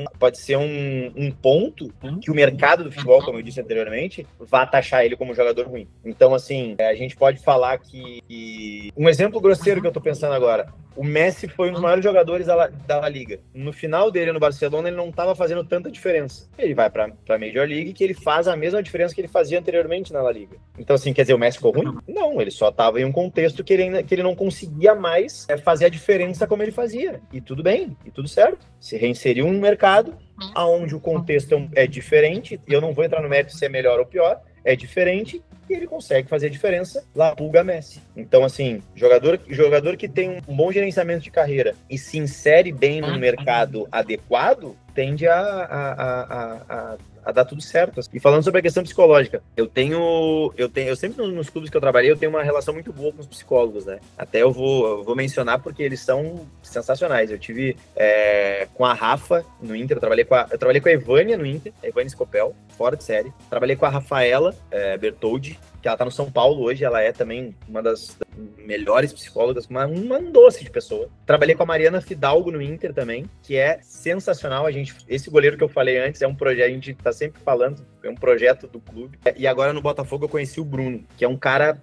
um ponto que o mercado do futebol, como eu disse anteriormente, vá taxar ele como um jogador ruim. Então, assim, a gente pode falar que um exemplo grosseiro que eu tô pensando agora, o Messi foi um dos maiores jogadores da La Liga. No final dele no Barcelona, ele não estava fazendo tanta diferença. Ele vai para a Major League, que ele faz a mesma diferença que ele fazia anteriormente na La Liga. liga. Então, assim, quer dizer, o Messi ficou ruim? Não, ele só estava em um contexto que ele não conseguia mais fazer a diferença como ele fazia. E tudo bem, e tudo certo. Se reinseriu um mercado onde o contexto é diferente, e eu não vou entrar no mérito se é melhor ou pior, é diferente, e ele consegue fazer a diferença lá, pulga Messi. Então, assim, jogador que tem um bom gerenciamento de carreira e se insere bem num mercado adequado, tende a dar tudo certo. E falando sobre a questão psicológica, eu sempre nos clubes que eu trabalhei, eu tenho uma relação muito boa com os psicólogos, né? Até eu vou mencionar porque eles são sensacionais. Eu tive com a Rafa no Inter, eu trabalhei com a Evânia no Inter, a Evânia Scopel, fora de série. Trabalhei com a Rafaela Bertoldi, que ela tá no São Paulo hoje, ela é também uma das melhores psicólogas, um doce de pessoa. Trabalhei com a Mariana Fidalgo no Inter também, que é sensacional. Esse goleiro que eu falei antes é um projeto, a gente tá sempre falando, é um projeto do clube. E agora no Botafogo eu conheci o Bruno, que é um cara,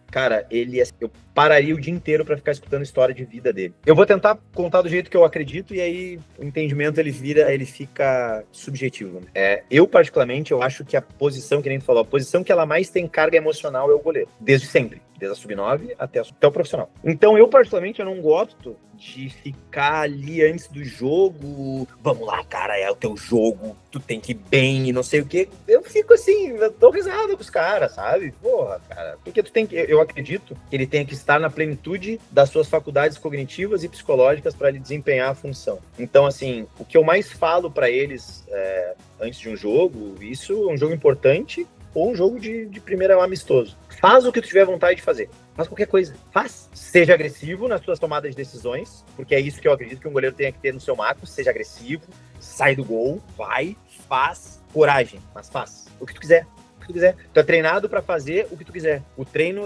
eu pararia o dia inteiro pra ficar escutando a história de vida dele. Eu vou tentar contar do jeito que eu acredito e aí o entendimento ele fica subjetivo. Eu particularmente, eu acho que a posição, que nem tu falou, a posição que ela mais tem carga emocional é o goleiro, desde sempre. Desde a sub-9 até o profissional. Então, eu particularmente, eu não gosto de ficar ali antes do jogo. Vamos lá, cara, é o teu jogo, tu tem que ir bem e não sei o quê. Eu fico assim, eu dou risada com os caras, sabe? Porra, cara, porque eu acredito que ele tenha que estar na plenitude das suas faculdades cognitivas e psicológicas para ele desempenhar a função. Então, assim, o que eu mais falo para eles antes de um jogo, isso é um jogo importante ou um jogo de primeiro amistoso. Faz o que tu tiver vontade de fazer. Faz qualquer coisa. Faz. Seja agressivo nas suas tomadas de decisões, porque é isso que eu acredito que um goleiro tenha que ter no seu macro. Seja agressivo, sai do gol, vai, faz, coragem, mas faz o que tu quiser. Tu é treinado para fazer o que tu quiser. O treino,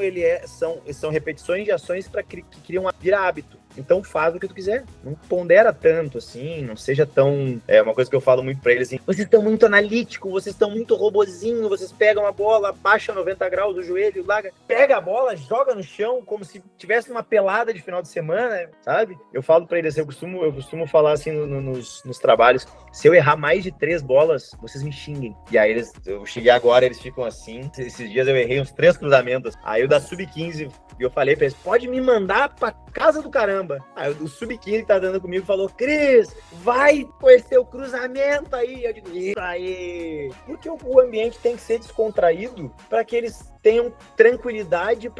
são repetições de ações que criam vira hábito. Então faz o que tu quiser. Não pondera tanto, assim, não seja tão... É uma coisa que eu falo muito pra eles, assim, vocês estão muito analítico, vocês estão muito robozinho, vocês pegam a bola, baixa 90 graus do joelho, larga, pega a bola, joga no chão, como se tivesse uma pelada de final de semana, sabe? Eu falo pra eles, eu costumo falar assim nos trabalhos, se eu errar mais de 3 bolas, vocês me xinguem. E aí eu cheguei agora, eles ficam assim, esses dias eu errei uns 3 cruzamentos. Aí o da Sub-15, eu falei pra eles, pode me mandar pra casa do caramba. Aí o Sub-15 que tá dando comigo falou, Cris, vai conhecer o cruzamento aí. Eu digo, isso aí. Porque o ambiente tem que ser descontraído para que eles tenham tranquilidade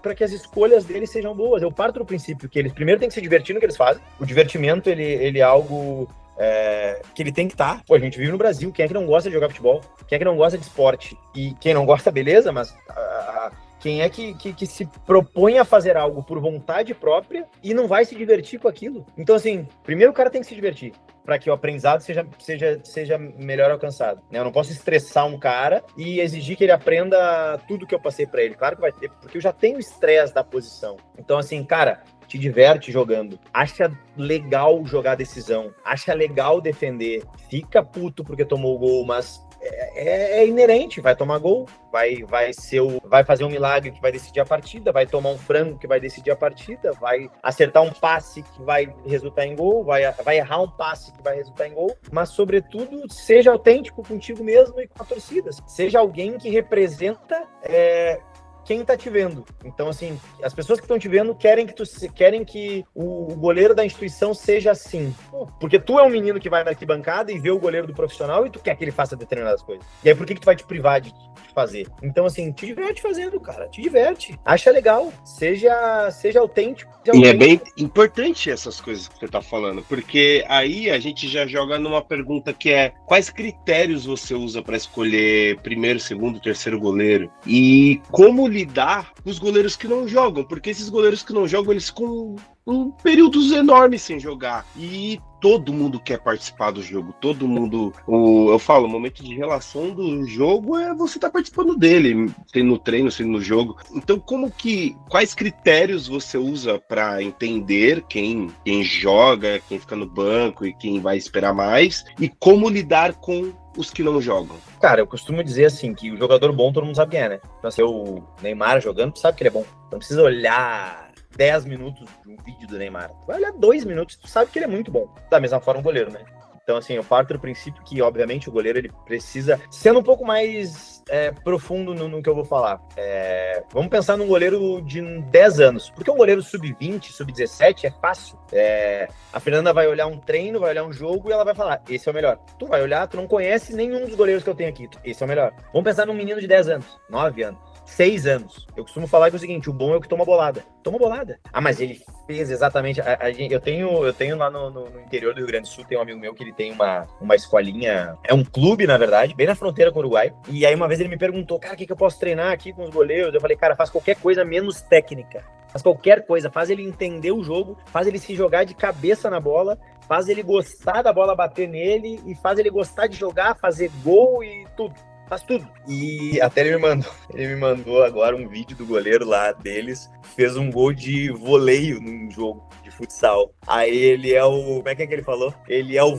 para que as escolhas deles sejam boas. Eu parto do princípio que eles primeiro têm que se divertir no que eles fazem. O divertimento, ele é algo... que ele tem que estar. Pô, a gente vive no Brasil, quem é que não gosta de jogar futebol? Quem é que não gosta de esporte? E quem não gosta, beleza, mas quem é que se propõe a fazer algo por vontade própria e não vai se divertir com aquilo? Então, assim, primeiro o cara tem que se divertir para que o aprendizado seja melhor alcançado. Eu não posso estressar um cara e exigir que ele aprenda tudo que eu passei para ele. Claro que vai ter, porque eu já tenho estresse da posição. Então, assim, cara, te diverte jogando, acha legal jogar decisão, acha legal defender, fica puto porque tomou o gol, mas é inerente, vai tomar gol, vai fazer um milagre que vai decidir a partida, vai tomar um frango que vai decidir a partida, vai acertar um passe que vai resultar em gol, vai errar um passe que vai resultar em gol, mas sobretudo seja autêntico contigo mesmo e com a torcida, seja alguém que representa quem tá te vendo. Então, assim, as pessoas que estão te vendo querem que o goleiro da instituição seja assim. Porque tu é um menino que vai na arquibancada e vê o goleiro do profissional e tu quer que ele faça determinadas coisas. E aí, por que tu vai te privar de fazer? Então, assim, te diverte fazendo, cara. Te diverte. Acha legal. Seja autêntico. E é bem importante essas coisas que você tá falando, porque aí a gente já joga numa pergunta que é: quais critérios você usa para escolher primeiro, segundo, terceiro goleiro? E como lidar com os goleiros que não jogam? Porque esses goleiros que não jogam, eles ficam períodos enormes sem jogar. E todo mundo quer participar do jogo. Todo mundo... eu falo, o momento de relação do jogo é você estar participando dele, sendo no treino, sendo no jogo. Então, quais critérios você usa para entender quem joga, quem fica no banco e quem vai esperar mais? E como lidar com os que não jogam? Cara, eu costumo dizer assim, que o jogador bom todo mundo sabe quem é, né? Então, assim, o Neymar jogando, tu sabe que ele é bom. Não precisa olhar 10 minutos de um vídeo do Neymar. Tu vai olhar 2 minutos, tu sabe que ele é muito bom. Da mesma forma o goleiro, né? Então, assim, eu parto do princípio que, obviamente, o goleiro, ele precisa... Sendo um pouco mais profundo no que eu vou falar. Vamos pensar num goleiro de 10 anos. Porque um goleiro sub-20, sub-17 é fácil. A Fernanda vai olhar um treino, vai olhar um jogo e ela vai falar, esse é o melhor. Tu vai olhar, tu não conhece nenhum dos goleiros que eu tenho aqui. Esse é o melhor. Vamos pensar num menino de 10 anos, 9 anos. 6 anos. Eu costumo falar que é o seguinte, o bom é o que toma bolada. Toma bolada. Ah, mas ele fez exatamente... Eu tenho lá no interior do Rio Grande do Sul, tem um amigo meu que ele tem uma escolinha... É um clube, na verdade, bem na fronteira com o Uruguai. E aí uma vez ele me perguntou, cara, o que eu posso treinar aqui com os goleiros? Eu falei, cara, faz qualquer coisa menos técnica. Faz qualquer coisa. Faz ele entender o jogo, faz ele se jogar de cabeça na bola, faz ele gostar da bola bater nele e faz ele gostar de jogar, fazer gol e tudo. Faz tudo. E até ele me mandou agora um vídeo do goleiro lá deles, fez um gol de voleio num jogo de futsal. Aí ele é o... Como é que ele falou? Ele é o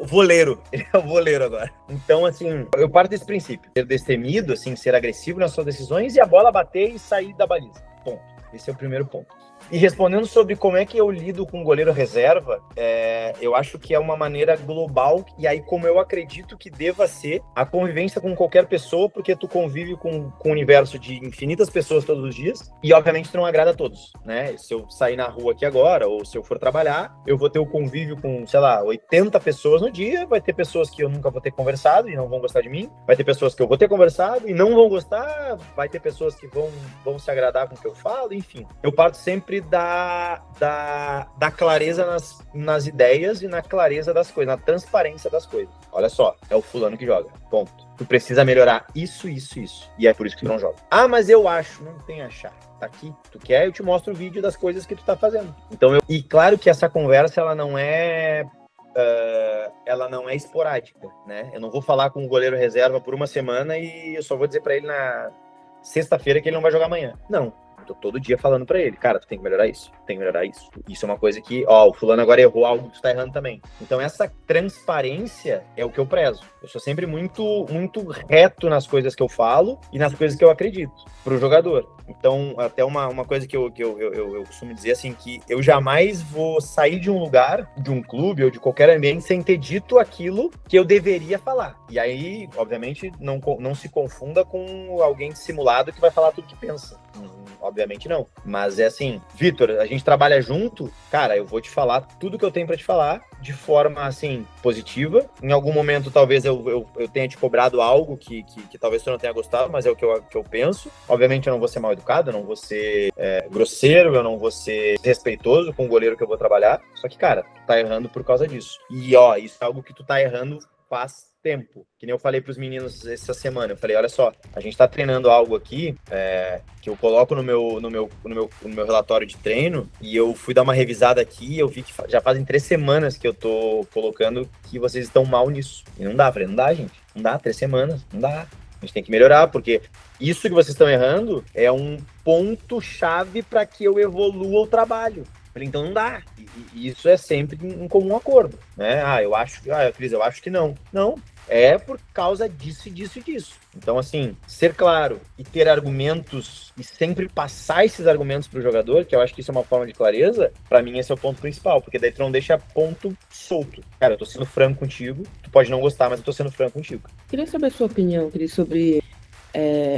voleiro. Ele é o voleiro agora. Então, assim, eu parto desse princípio. Ser destemido, assim, ser agressivo nas suas decisões e a bola bater e sair da baliza. Ponto. Esse é o primeiro ponto. E respondendo sobre como é que eu lido com o goleiro reserva, eu acho que é uma maneira global, e aí como eu acredito que deva ser a convivência com qualquer pessoa, porque tu convive com um universo de infinitas pessoas todos os dias, e obviamente tu não agrada a todos, né? Se eu sair na rua aqui agora, ou se eu for trabalhar, eu vou ter o convívio com, sei lá, 80 pessoas no dia, vai ter pessoas que eu nunca vou ter conversado e não vão gostar de mim, vai ter pessoas que eu vou ter conversado e não vão gostar, vai ter pessoas que vão se agradar com o que eu falo, enfim. Eu parto sempre da clareza nas ideias e na clareza das coisas, na transparência das coisas. Olha só, é o fulano que joga, ponto. Tu precisa melhorar isso. E é por isso que tu não joga. Ah, mas eu acho. Não tem achar. Tá aqui. Tu quer, eu te mostro o vídeo das coisas que tu tá fazendo. Então, e claro que essa conversa, ela não é esporádica, né? Eu não vou falar com o goleiro reserva por uma semana e eu só vou dizer pra ele na sexta-feira que ele não vai jogar amanhã. Não. Tô todo dia falando pra ele, cara, tu tem que melhorar isso, tem que melhorar isso. Isso é uma coisa que, o fulano agora errou algo que tu tá errando também. Então essa transparência é o que eu prezo. Eu sou sempre muito, muito reto nas coisas que eu falo e nas coisas que eu acredito pro jogador. Então, até uma coisa que eu costumo dizer, assim, que eu jamais vou sair de um lugar, de um clube ou de qualquer ambiente sem ter dito aquilo que eu deveria falar. E aí, obviamente, não se confunda com alguém dissimulado que vai falar tudo que pensa. Obviamente não. Mas é assim, Vitor, a gente trabalha junto, cara, eu vou te falar tudo que eu tenho pra te falar de forma, assim, positiva. Em algum momento, talvez eu tenha te cobrado algo que talvez tu não tenha gostado, mas é o que eu penso. Obviamente eu não vou ser mal educado, eu não vou ser grosseiro, eu não vou ser desrespeitoso com o goleiro que eu vou trabalhar. Só que, cara, tu tá errando por causa disso. E, isso é algo que tu tá errando faz tempo. Que nem eu falei pros meninos essa semana. Eu falei, olha só, a gente tá treinando algo aqui que eu coloco no meu relatório de treino e eu fui dar uma revisada aqui e eu vi que já fazem 3 semanas que eu tô colocando que vocês estão mal nisso. E não dá. Eu falei, não dá, gente. Não dá, 3 semanas. Não dá. A gente tem que melhorar, porque isso que vocês estão errando é um ponto-chave para que eu evolua o trabalho. Então não dá. E isso é sempre em comum acordo, né? Cris, eu acho que não. Não, é por causa disso e disso e disso. Então, assim, ser claro e ter argumentos e sempre passar esses argumentos pro jogador, que eu acho que isso é uma forma de clareza, pra mim esse é o ponto principal, porque daí tu não deixa ponto solto. Cara, eu tô sendo franco contigo, tu pode não gostar, mas eu tô sendo franco contigo. Queria saber a sua opinião, Cris, sobre...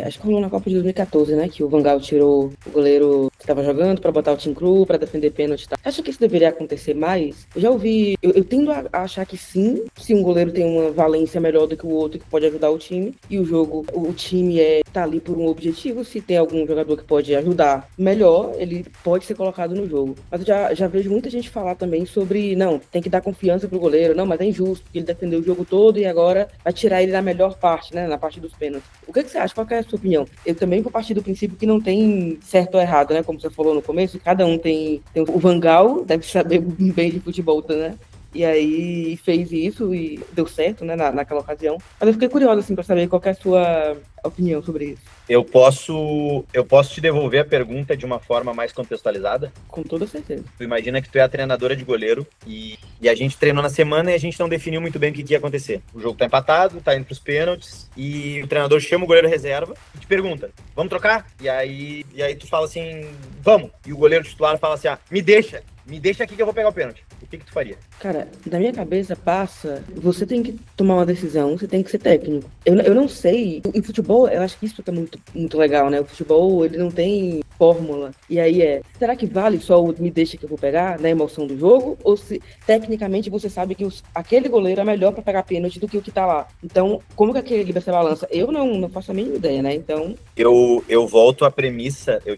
acho que rolou na Copa de 2014, né? Que o Van Gaal tirou o goleiro que estava jogando para botar o time cru, para defender pênalti e tal. Acha que isso deveria acontecer mais? Eu já ouvi... Eu tendo a achar que sim, se um goleiro tem uma valência melhor do que o outro, que pode ajudar o time, e o time tá ali por um objetivo, se tem algum jogador que pode ajudar melhor, ele pode ser colocado no jogo. Mas eu já vejo muita gente falar também sobre, não, tem que dar confiança pro goleiro, não, mas é injusto, porque ele defendeu o jogo todo e agora vai tirar ele na melhor parte, né? Na parte dos pênaltis. O que você acha? Qual que é a sua opinião? Eu também vou partir do princípio que não tem certo ou errado, né? Como você falou no começo, cada um tem o Van Gaal deve saber bem de futebol, né? E aí fez isso e deu certo, né, naquela ocasião. Mas eu fiquei curiosa, assim, pra saber qual que é a sua opinião sobre isso. Eu posso te devolver a pergunta de uma forma mais contextualizada? Com toda certeza. Tu imagina que tu é a treinadora de goleiro e a gente treinou na semana e a gente não definiu muito bem o que ia acontecer. O jogo tá empatado, tá indo pros pênaltis e o treinador chama o goleiro reserva e te pergunta, vamos trocar? E aí tu fala assim, vamos. E o goleiro titular fala assim, me deixa. me deixa aqui que eu vou pegar o pênalti. O que tu faria? Cara, da minha cabeça passa, você tem que tomar uma decisão, você tem que ser técnico. Eu não sei, em futebol, eu acho que isso que é muito, muito legal, né? O futebol, ele não tem fórmula. E aí será que vale só o me deixa que eu vou pegar, na emoção do jogo? Ou se, tecnicamente, você sabe que aquele goleiro é melhor pra pegar pênalti do que o que tá lá? Então, como que equilibra essa balança? Eu não faço a mínima ideia, né? Então... Eu volto à premissa, eu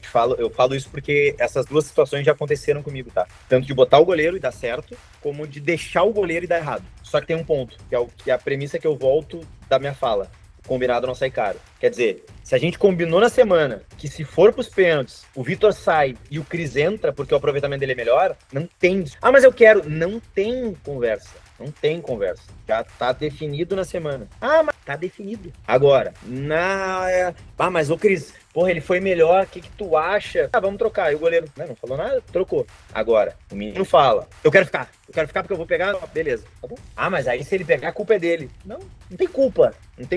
falo isso porque essas duas situações já aconteceram comigo, tá? Tanto de botar o goleiro e dar certo, como de deixar o goleiro e dar errado. Só que tem um ponto, que é a premissa que eu volto da minha fala. Combinado não sai caro. Quer dizer, se a gente combinou na semana que se for pros pênaltis, o Vitor sai e o Cris entra porque o aproveitamento dele é melhor, não tem. Ah, mas eu quero. Não tem conversa. Não tem conversa. Já tá definido na semana. Ah, mas tá definido. Agora, mas o Cris, porra, ele foi melhor, o que tu acha? Ah, vamos trocar. E o goleiro, não falou nada, trocou. Agora, o menino fala, eu quero ficar porque eu vou pegar, beleza, tá bom. Ah, mas aí se ele pegar, a culpa é dele. Não tem culpa. Ele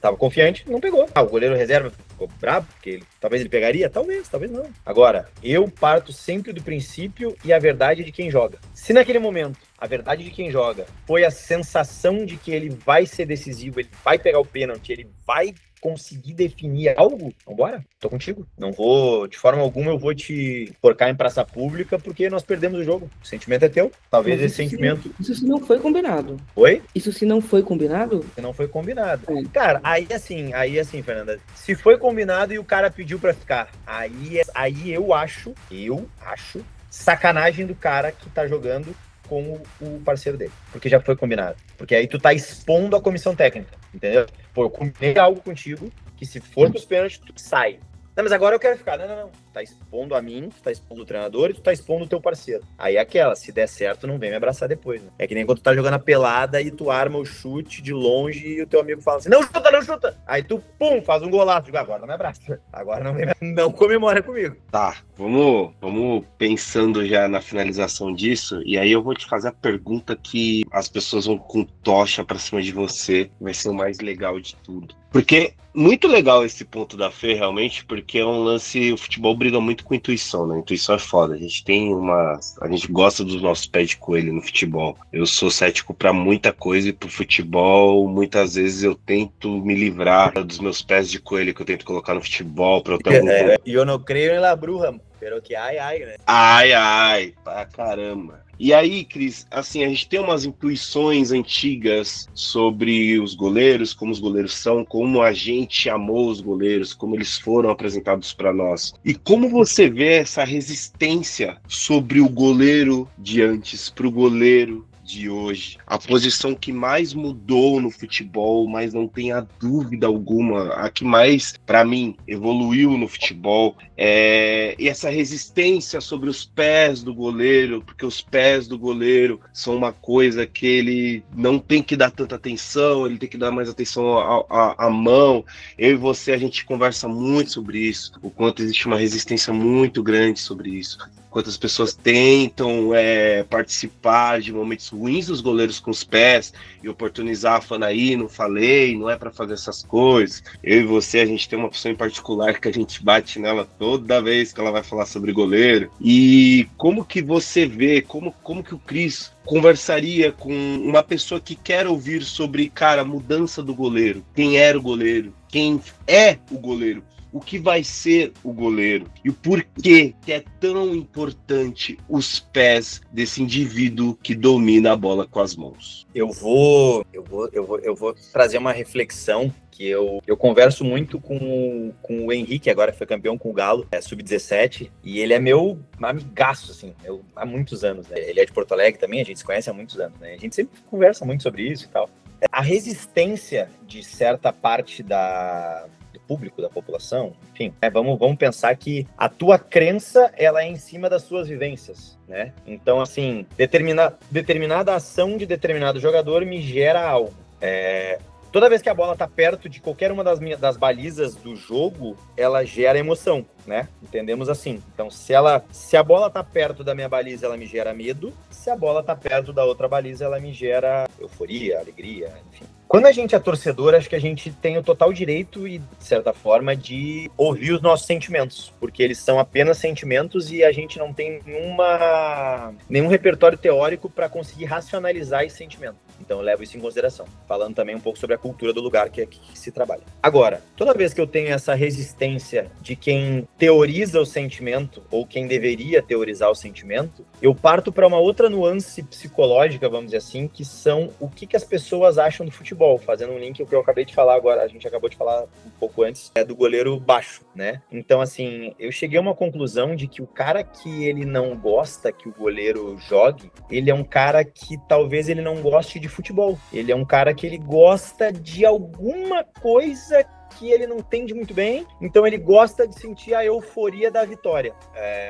tava confiante, não pegou. Ah, o goleiro reserva ficou bravo, porque talvez ele pegaria, talvez não. Agora, eu parto sempre do princípio e a verdade de quem joga. Se naquele momento a verdade de quem joga foi a sensação de que ele vai ser decisivo, ele vai pegar o pênalti, ele vai conseguir definir algo, vambora, tô contigo. Não vou, de forma alguma, eu vou te porcar em praça pública porque nós perdemos o jogo. O sentimento é teu. Talvez esse sentimento... Isso se não foi combinado. Oi? Isso se não foi combinado? Se não foi combinado. Cara, aí assim, Fernanda, se foi combinado e o cara pediu pra ficar, aí eu acho sacanagem do cara que tá jogando com o parceiro dele, porque já foi combinado. Porque aí tu tá expondo a comissão técnica, entendeu? Pô, eu combinei algo contigo, que se for pros pênaltis, tu sai. Não, mas agora eu quero ficar. Não. Tá expondo a mim, tu tá expondo o treinador e tu tá expondo o teu parceiro. Aí se der certo, não vem me abraçar depois, né? É que nem quando tu tá jogando a pelada e tu arma o chute de longe e o teu amigo fala assim, não chuta! Aí tu, pum, faz um golaço. Digo, agora não me abraça. Agora não comemora comigo. Tá, vamos pensando já na finalização disso, e aí eu vou te fazer a pergunta que as pessoas vão com tocha pra cima de você, vai ser o mais legal de tudo. Porque, muito legal esse ponto da Fê, realmente, porque é um lance, o futebol briga muito com intuição, né? Intuição é foda, a gente gosta dos nossos pés de coelho no futebol. Eu sou cético pra muita coisa e pro futebol, muitas vezes eu tento me livrar dos meus pés de coelho que eu tento colocar no futebol, pra eu ter eu não creio em la bruja, pero que ai, né? Ai, pra caramba. E aí, Cris, assim, a gente tem umas intuições antigas sobre os goleiros, como os goleiros são, como a gente amou os goleiros, como eles foram apresentados para nós. E como você vê essa resistência sobre o goleiro de antes para o goleiro de hoje, a posição que mais mudou no futebol, mas não tenha dúvida alguma, a que mais, para mim, evoluiu no futebol, e essa resistência sobre os pés do goleiro, porque os pés do goleiro são uma coisa que ele não tem que dar tanta atenção, ele tem que dar mais atenção à mão. Eu e você, a gente conversa muito sobre isso, o quanto existe uma resistência muito grande sobre isso. Quantas pessoas tentam participar de momentos ruins dos goleiros com os pés e oportunizar a Fanaí, não falei, não é para fazer essas coisas. Eu e você, a gente tem uma pessoa em particular que a gente bate nela toda vez que ela vai falar sobre goleiro. E como que você vê, como que o Cris conversaria com uma pessoa que quer ouvir sobre, cara, a mudança do goleiro, quem era o goleiro, quem é o goleiro, o que vai ser o goleiro e o porquê que é tão importante os pés desse indivíduo que domina a bola com as mãos. Eu vou trazer uma reflexão que eu converso muito com o Henrique, agora que foi campeão com o Galo, sub-17, e ele é meu amigaço, assim, há muitos anos, né? Ele é de Porto Alegre também, a gente se conhece há muitos anos, né? A gente sempre conversa muito sobre isso e tal. A resistência de certa parte do público, da população, enfim, vamos pensar que a tua crença, ela é em cima das suas vivências, né? Então, assim, determinada ação de determinado jogador me gera algo. Toda vez que a bola tá perto de qualquer uma das balizas do jogo, ela gera emoção, né? Entendemos assim. Então, se a bola tá perto da minha baliza, ela me gera medo. Se a bola tá perto da outra baliza, ela me gera euforia, alegria, enfim. Quando a gente é torcedor, acho que a gente tem o total direito e, de certa forma, de ouvir os nossos sentimentos, porque eles são apenas sentimentos e a gente não tem nenhum repertório teórico para conseguir racionalizar esse sentimento. Então eu levo isso em consideração, falando também um pouco sobre a cultura do lugar que se trabalha. Agora, toda vez que eu tenho essa resistência de quem teoriza o sentimento, ou quem deveria teorizar o sentimento, eu parto para uma outra nuance psicológica, vamos dizer assim, que são o que as pessoas acham do futebol, fazendo um link com o que eu acabei de falar agora, a gente acabou de falar um pouco antes, do goleiro baixo, né? Então, assim, eu cheguei a uma conclusão de que o cara que ele não gosta que o goleiro jogue, ele é um cara que talvez ele não goste de futebol. Ele é um cara que ele gosta de alguma coisa que ele não entende muito bem, então ele gosta de sentir a euforia da vitória,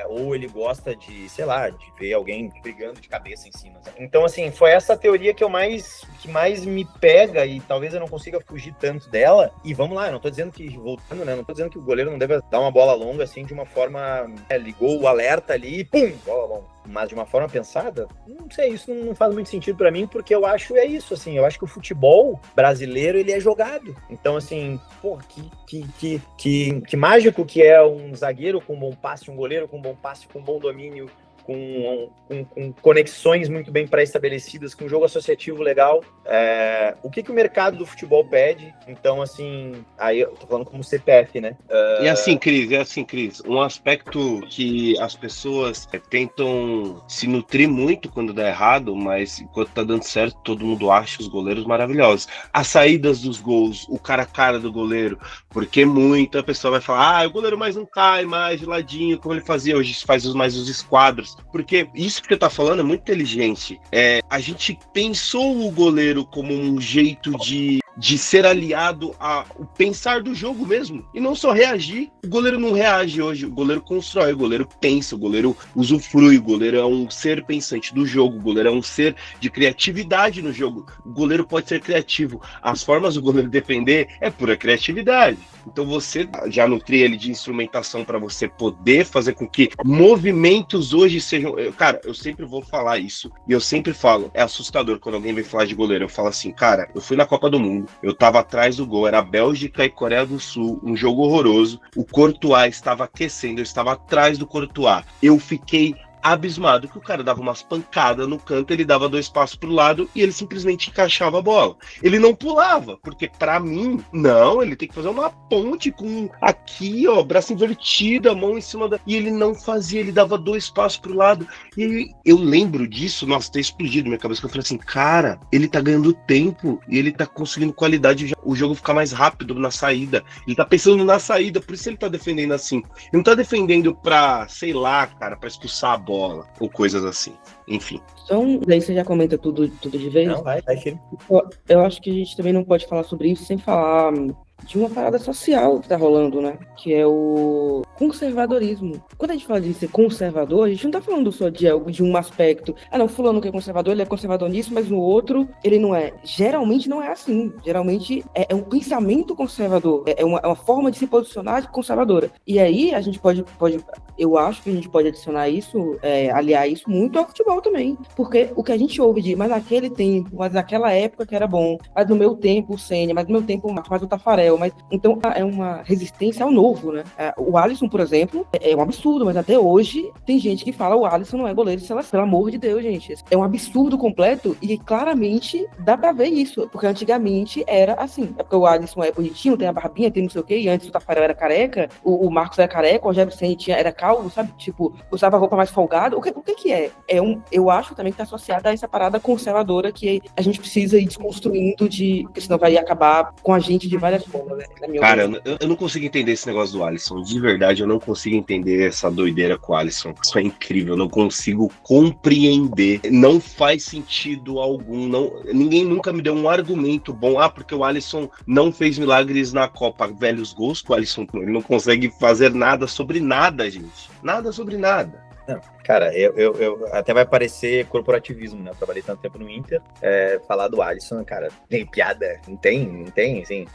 ou ele gosta de, sei lá, de ver alguém brigando de cabeça em cima. Então, assim, foi essa teoria que mais me pega e talvez eu não consiga fugir tanto dela. E vamos lá, eu não tô dizendo que, voltando, né, não tô dizendo que o goleiro não deve dar uma bola longa, assim, de uma forma, ligou o alerta ali e pum, bola longa. Mas de uma forma pensada, não sei, isso não faz muito sentido pra mim, porque eu acho isso, assim, eu acho que o futebol brasileiro, ele é jogado. Então, assim, pô, que mágico que é um zagueiro com um bom passe, um goleiro com um bom passe, com um bom domínio, com conexões muito bem pré-estabelecidas, com um jogo associativo legal. O que o mercado do futebol pede? Então, assim, aí eu tô falando como CPF, né? E assim, Cris, um aspecto que as pessoas tentam se nutrir muito quando dá errado, mas enquanto tá dando certo, todo mundo acha os goleiros maravilhosos. As saídas dos gols, o cara a cara do goleiro, porque muita pessoa vai falar, o goleiro mais não cai, mais de ladinho, como ele fazia, hoje faz mais os esquadros. Porque isso que você tá falando é muito inteligente. A gente pensou o goleiro como um jeito de ser aliado ao pensar do jogo mesmo, e não só reagir. O goleiro não reage hoje, o goleiro constrói, o goleiro pensa, o goleiro usufrui, o goleiro é um ser pensante do jogo, o goleiro é um ser de criatividade no jogo. O goleiro pode ser criativo. As formas do goleiro defender é pura criatividade. Então você já nutria ele de instrumentação para você poder fazer com que movimentos hoje sejam... Cara, eu sempre vou falar isso, e eu sempre falo, é assustador quando alguém vem falar de goleiro. Eu falo assim, cara, eu fui na Copa do Mundo, eu tava atrás do gol, era Bélgica e Coreia do Sul, um jogo horroroso, o Courtois estava aquecendo, eu estava atrás do Courtois, eu fiquei abismado que o cara dava umas pancadas no canto, ele dava 2 passos pro lado e ele simplesmente encaixava a bola. Ele não pulava, porque pra mim, não, ele tem que fazer uma ponte com aqui, ó, braço invertido, a mão em cima da... E ele não fazia, ele dava 2 passos pro lado. E eu lembro disso, nossa, ter explodido minha cabeça, que eu falei assim, cara, ele tá ganhando tempo e ele tá conseguindo qualidade, o jogo ficar mais rápido na saída. Ele tá pensando na saída, por isso ele tá defendendo assim. Ele não tá defendendo pra, sei lá, cara, pra expulsar a bola, ou coisas assim, enfim. Então, daí você já comenta tudo de vez? Não, vai, filho. Eu acho que a gente também não pode falar sobre isso sem falar de uma parada social que tá rolando, né? Que é o conservadorismo. Quando a gente fala de ser conservador, a gente não tá falando só de um aspecto. Não, fulano que é conservador, ele é conservador nisso, mas no outro ele não é. Geralmente não é assim. Geralmente é um pensamento conservador. É uma forma de se posicionar conservadora. E aí a gente pode eu acho que a gente pode adicionar isso, aliar isso muito ao futebol também. Porque o que a gente ouve de, mas naquele tempo, mas naquela época que era bom, mas no meu tempo o Senna, mas no meu tempo o Tafarel, mas então é uma resistência ao novo, né? O Alisson, por exemplo, é um absurdo, mas até hoje tem gente que fala o Alisson não é goleiro de seleção, pelo amor de Deus, gente. É um absurdo completo e claramente dá pra ver isso, porque antigamente era assim, porque o Alisson é bonitinho, tem a barbinha, tem não sei o quê, e antes o Tafarel era careca, o Marcos era careca, o Rogério Ceni era calvo, sabe? Tipo, usava roupa mais folgada. O que é? Eu acho também que tá associado a essa parada conservadora que a gente precisa ir desconstruindo porque senão vai acabar com a gente de várias formas. Cara, eu não consigo entender esse negócio do Alisson. De verdade, eu não consigo entender essa doideira com o Alisson. Isso é incrível, eu não consigo compreender. Não faz sentido algum. Ninguém nunca me deu um argumento bom. Porque o Alisson não fez milagres na Copa. Velhos gols com o Alisson. Ele não consegue fazer nada sobre nada, gente. Nada sobre nada. Não, cara, eu até vai parecer corporativismo, né? Eu trabalhei tanto tempo no Inter, falar do Alisson, cara, tem piada, não tem, assim.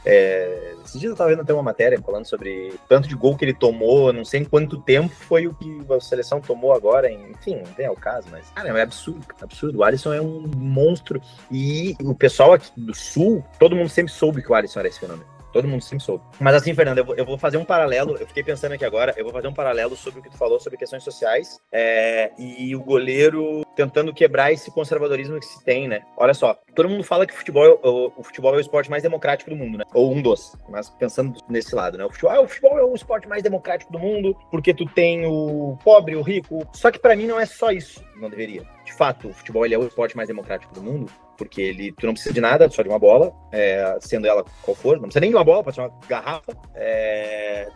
Esses dias eu tava vendo até uma matéria falando sobre tanto de gol que ele tomou, não sei em quanto tempo foi o que a seleção tomou agora, enfim, não tem o caso, mas, cara, é absurdo. O Alisson é um monstro e o pessoal aqui do Sul, todo mundo sempre soube que o Alisson era esse fenômeno. Todo mundo sempre soube. Mas assim, Fernando, eu vou fazer um paralelo, eu fiquei pensando aqui agora, eu vou fazer um paralelo sobre o que tu falou sobre questões sociais e o goleiro tentando quebrar esse conservadorismo que se tem, né? Olha só, todo mundo fala que o futebol é o esporte mais democrático do mundo, né? Ou um dos, mas pensando nesse lado, né? O futebol é o esporte mais democrático do mundo, porque tu tem o pobre, o rico, só que pra mim não é só isso, não deveria. De fato, o futebol ele é o esporte mais democrático do mundo, porque tu não precisa de nada, só de uma bola, sendo ela qual for, não precisa nem de uma bola, pode ser uma garrafa,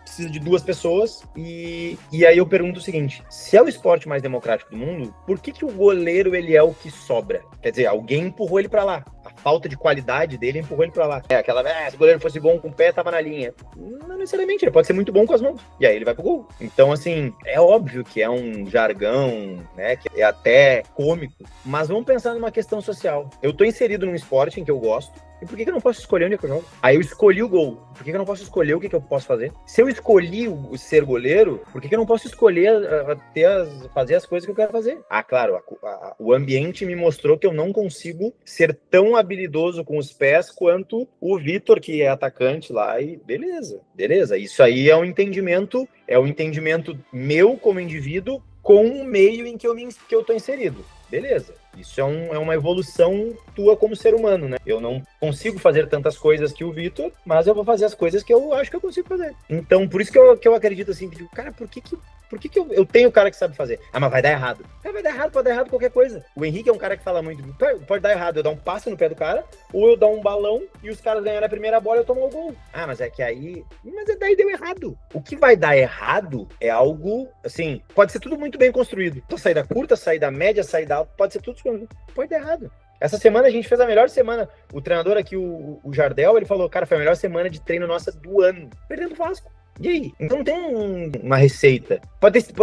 precisa de 2 pessoas, e aí eu pergunto o seguinte, se é o esporte mais democrático do mundo, por que o goleiro ele é o que sobra? Quer dizer, alguém empurrou ele pra lá, a falta de qualidade dele empurrou ele pra lá. Se o goleiro fosse bom com o pé, tava na linha. Não necessariamente, ele pode ser muito bom com as mãos, e aí ele vai pro gol. Então, assim, é óbvio que é um jargão, né, que é até cômico, mas vamos pensar numa questão social. Eu tô inserido num esporte em que eu gosto, e por que eu não posso escolher onde é que eu jogo? Aí eu escolhi o gol. Por que eu não posso escolher o que eu posso fazer? Se eu escolhi o ser goleiro, por que eu não posso escolher fazer as coisas que eu quero fazer? Ah, claro, o ambiente me mostrou que eu não consigo ser tão habilidoso com os pés quanto o Vitor, que é atacante lá, e beleza. Isso aí é um entendimento meu como indivíduo com o meio em que eu tô inserido. Beleza. Isso é uma evolução tua como ser humano, né? Eu não consigo fazer tantas coisas que o Vitor, mas eu vou fazer as coisas que eu acho que eu consigo fazer. Então, por isso que eu acredito assim, que digo, cara, por que eu tenho o cara que sabe fazer? Ah, mas vai dar errado. Vai dar errado, pode dar errado qualquer coisa. O Henrique é um cara que fala muito, pode dar errado, eu dar um passe no pé do cara, ou eu dar um balão e os caras ganharem a primeira bola e eu tomar o gol. Ah, mas é que aí... Mas daí deu errado. O que vai dar errado é algo, assim, pode ser tudo muito bem construído. Saída curta, saída média, saída alta, pode ser tudo... Pode dar errado. Essa semana a gente fez a melhor semana. O treinador aqui, o Jardel, ele falou, cara, foi a melhor semana de treino nossa do ano. Perdendo o Vasco. E aí? Então não tem uma receita.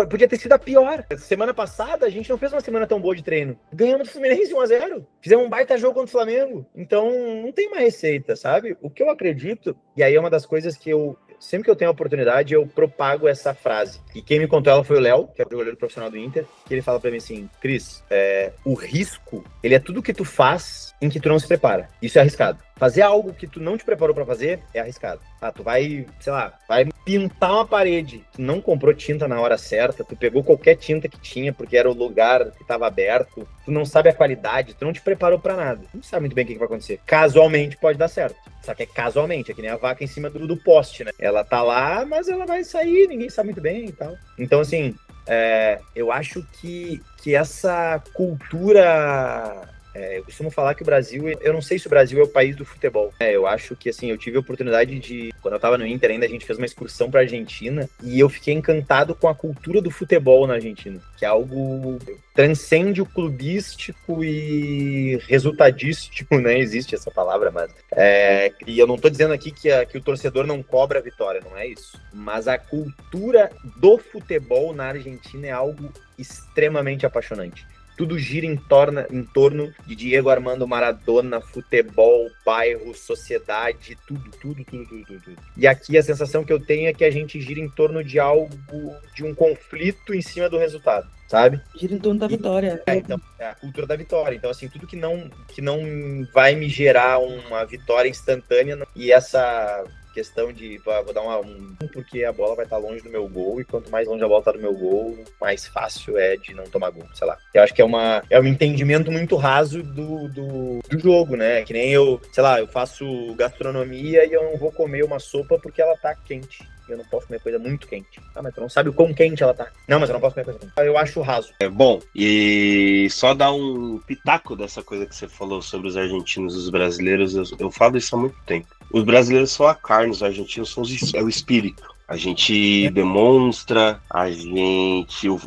Podia ter sido a pior. Semana passada, a gente não fez uma semana tão boa de treino. Ganhamos do Fluminense 1-0. Fizemos um baita jogo contra o Flamengo. Então, não tem uma receita, sabe? O que eu acredito, e aí é uma das coisas que sempre que eu tenho a oportunidade, eu propago essa frase. E quem me contou ela foi o Léo, que é o goleiro profissional do Inter, que ele fala pra mim assim, Cris, o risco, ele é tudo que tu faz em que tu não se prepara. Isso é arriscado. Fazer algo que tu não te preparou pra fazer é arriscado. Tu vai, sei lá, vai pintar uma parede. Tu não comprou tinta na hora certa, tu pegou qualquer tinta que tinha porque era o lugar que estava aberto, tu não sabe a qualidade, tu não te preparou pra nada. Tu não sabe muito bem o que vai acontecer. Casualmente pode dar certo. Só que é casualmente, é que nem a vaca em cima do poste, né? Ela tá lá, mas ela vai sair, ninguém sabe muito bem e tal. Então, assim, eu acho que essa cultura... eu costumo falar que o Brasil, eu não sei se o Brasil é o país do futebol. Eu acho que, assim, eu tive a oportunidade de, quando eu tava no Inter ainda, a gente fez uma excursão pra Argentina e eu fiquei encantado com a cultura do futebol na Argentina, que é algo transcende o clubístico e resultadístico, né? Existe essa palavra, mas... e eu não tô dizendo aqui que o torcedor não cobra a vitória, não é isso. Mas a cultura do futebol na Argentina é algo extremamente apaixonante. Tudo gira em torno de Diego Armando Maradona, futebol, bairro, sociedade, tudo. E aqui a sensação que eu tenho é que a gente gira em torno de algo, de um conflito em cima do resultado, sabe? Gira em torno da vitória. Então, é a cultura da vitória. Então, assim, tudo que não vai me gerar uma vitória instantânea e essa... questão de, vou dar porque a bola vai estar longe do meu gol, e quanto mais longe a bola está do meu gol, mais fácil é de não tomar gol, sei lá. Eu acho que é um entendimento muito raso do jogo, né? Que nem eu faço gastronomia e eu não vou comer uma sopa porque ela tá quente. Eu não posso comer coisa muito quente. Mas tu não sabe o quão quente ela tá. Não, mas eu não posso comer coisa quente. Eu acho raso. Bom, e só dar um pitaco dessa coisa que você falou sobre os argentinos e os brasileiros, eu falo isso há muito tempo. Os brasileiros são a carne, os argentinos são o espírito. A gente demonstra,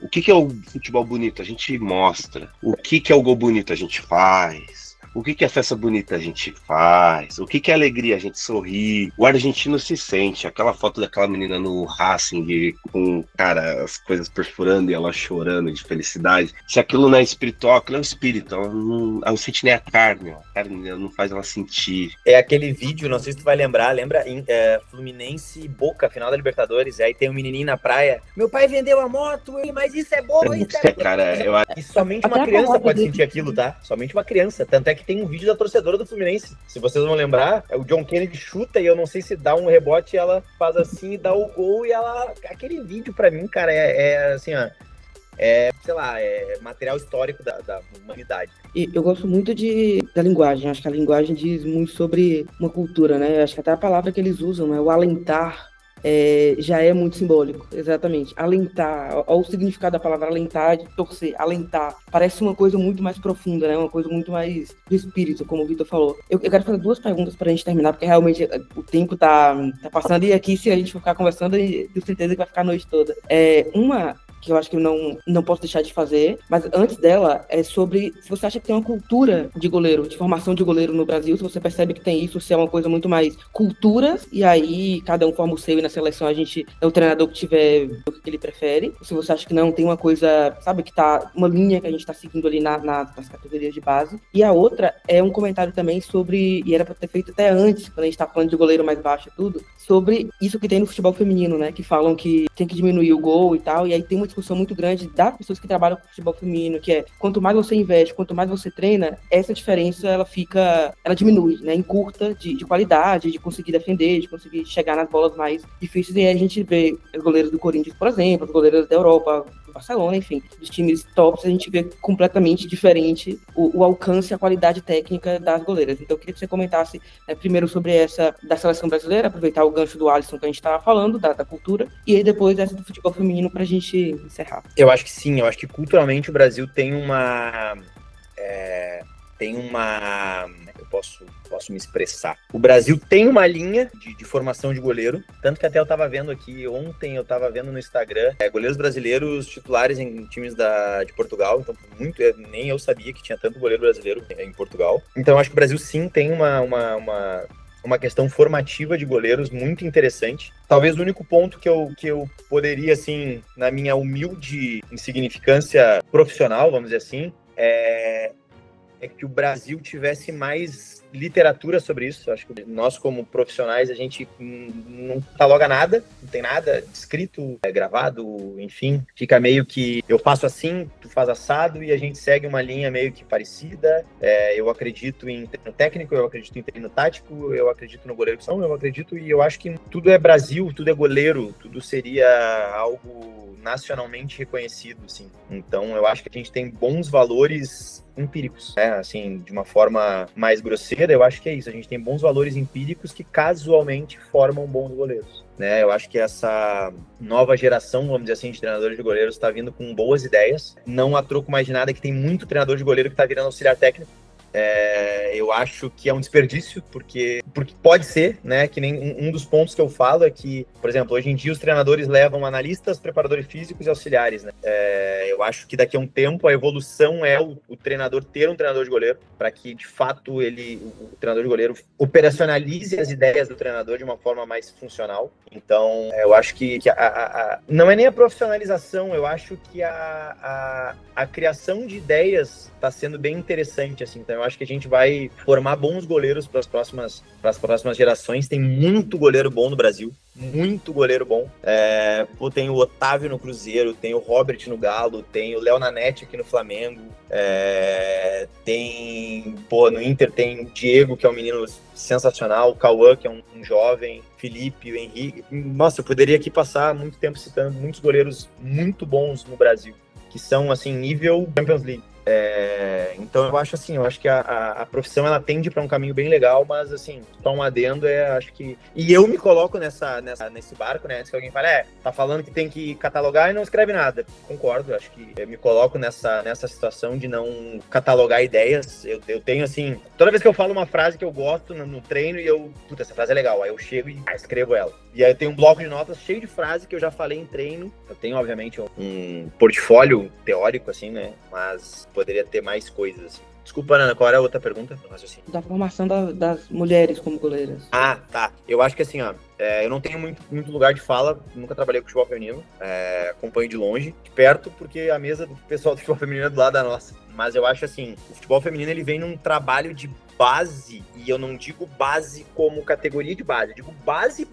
o que é o futebol bonito? A gente mostra. O que é o gol bonito? A gente faz. O que é festa bonita a gente faz? O que é alegria a gente sorri? O argentino se sente. Aquela foto daquela menina no Racing com, cara, as coisas perfurando e ela chorando de felicidade. Se aquilo não é espiritual, aquilo é o espírito. Ela não sente nem a carne. A carne não faz ela sentir. É aquele vídeo, não sei se tu vai lembrar, lembra Fluminense e Boca, final da Libertadores, aí tem um menininho na praia, meu pai vendeu a moto, mas isso é bom, isso é bom. Cara, E somente uma criança pode sentir aquilo, tá? Somente uma criança. Tanto é que tem um vídeo da torcedora do Fluminense. Se vocês vão lembrar, o John Kennedy chuta e eu não sei se dá um rebote e ela faz assim e dá o gol e ela... Aquele vídeo pra mim, cara, assim, ó, sei lá, é material histórico da humanidade. E eu gosto muito da linguagem. Acho que a linguagem diz muito sobre uma cultura, né? Acho que até a palavra que eles usam, né? O alentar, já é muito simbólico, exatamente. Alentar, olha o significado da palavra alentar, de torcer, alentar. Parece uma coisa muito mais profunda, né? Uma coisa muito mais do espírito, como o Vitor falou. Eu quero fazer 2 perguntas pra gente terminar, porque realmente o tempo tá passando, e aqui, se a gente for ficar conversando, eu tenho certeza que vai ficar a noite toda. Uma que eu acho que eu não posso deixar de fazer, mas antes dela é sobre se você acha que tem uma cultura de goleiro, de formação de goleiro no Brasil, se você percebe que tem isso, se é uma coisa muito mais cultura, e aí cada um forma o seu e na seleção a gente é o treinador que tiver o que ele prefere, se você acha que não, tem uma coisa, sabe, que tá uma linha que a gente tá seguindo ali nas categorias de base. E a outra é um comentário também sobre, e era pra ter feito até antes, quando a gente tá falando de goleiro mais baixo e tudo, sobre isso que tem no futebol feminino, né, que falam que tem que diminuir o gol e tal, e aí tem uma discussão muito grande das pessoas que trabalham com futebol feminino, que é, quanto mais você investe, quanto mais você treina, essa diferença, ela diminui, né, encurta de qualidade, de conseguir defender, de conseguir chegar nas bolas mais difíceis, e aí a gente vê os goleiros do Corinthians, por exemplo, os goleiros da Europa, do Barcelona, enfim, dos times tops, a gente vê completamente diferente o alcance e a qualidade técnica das goleiras. Então eu queria que você comentasse, primeiro sobre essa da seleção brasileira, aproveitar o gancho do Alisson que a gente estava falando, da cultura, e aí depois essa do futebol feminino pra gente encerrar. Eu acho que sim, eu acho que culturalmente o Brasil tem eu posso me expressar. O Brasil tem uma linha de formação de goleiro, tanto que até eu tava vendo aqui, ontem eu tava vendo no Instagram, goleiros brasileiros titulares em times de Portugal, então nem eu sabia que tinha tanto goleiro brasileiro em Portugal. Então eu acho que o Brasil sim tem uma questão formativa de goleiros muito interessante. Talvez o único ponto que eu poderia, assim, na minha humilde insignificância profissional, vamos dizer assim, é que o Brasil tivesse mais literatura sobre isso. Acho que nós, como profissionais, a gente não cataloga nada, não tem nada escrito, gravado, enfim. Fica meio que eu faço assim, tu faz assado, e a gente segue uma linha meio que parecida. Eu acredito em treino técnico, eu acredito em treino tático, eu acredito no goleiro que são, eu acredito, e eu acho que tudo é Brasil, tudo é goleiro, tudo seria algo nacionalmente reconhecido, assim. Então, eu acho que a gente tem bons valores empíricos, né? Assim, de uma forma mais grosseira, eu acho que é isso. A gente tem bons valores empíricos que casualmente formam bons goleiros, né? Eu acho que essa nova geração, vamos dizer assim, de treinadores de goleiros está vindo com boas ideias. Não a troco mais de nada que tem muito treinador de goleiro que está virando auxiliar técnico. Eu acho que é um desperdício, porque pode ser, né, que nem um dos pontos que eu falo é que, por exemplo, hoje em dia os treinadores levam analistas, preparadores físicos e auxiliares, né? Eu acho que daqui a um tempo a evolução é o treinador ter um treinador de goleiro, para que de fato o treinador de goleiro operacionalize as ideias do treinador de uma forma mais funcional. Então, eu acho que não é nem a profissionalização, eu acho que a criação de ideias está sendo bem interessante, assim. Então eu acho que a gente vai formar bons goleiros para as próximas gerações. Tem muito goleiro bom no Brasil, muito goleiro bom. Tem o Otávio no Cruzeiro, tem o Robert no Galo, tem o Léo Nanete aqui no Flamengo, no Inter tem o Diego, que é um menino sensacional, o Cauã, que é um jovem, Felipe, o Henrique. Nossa, eu poderia aqui passar muito tempo citando muitos goleiros muito bons no Brasil, que são, assim, nível Champions League. Então eu acho que a profissão ela tende para um caminho bem legal, mas assim, só um adendo, acho que... E eu me coloco nesse barco, né, antes que alguém fale, tá falando que tem que catalogar e não escreve nada. Concordo, acho que eu me coloco nessa situação de não catalogar ideias. Eu tenho, assim, toda vez que eu falo uma frase que eu gosto no treino e puta, essa frase é legal, aí eu chego e escrevo ela. E aí eu tenho um bloco de notas cheio de frases que eu já falei em treino. Eu tenho, obviamente, um portfólio teórico, assim, né, mas poderia ter mais coisas, assim. Desculpa, Ana, qual era a outra pergunta? Da formação das mulheres como goleiras. Ah, tá. Eu acho que assim, ó, eu não tenho muito lugar de fala, nunca trabalhei com futebol feminino, acompanho de longe, de perto, porque a mesa do pessoal do futebol feminino é do lado da nossa. Mas eu acho assim, o futebol feminino ele vem num trabalho de base, e eu não digo base como categoria de base, eu digo base.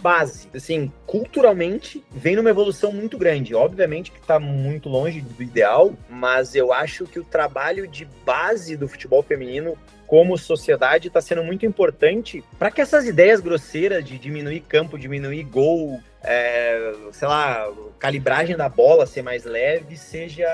Assim, culturalmente, vem numa evolução muito grande. Obviamente que tá muito longe do ideal, mas eu acho que o trabalho de base do futebol feminino como sociedade está sendo muito importante para que essas ideias grosseiras de diminuir campo, diminuir gol, sei lá, calibragem da bola ser mais leve, seja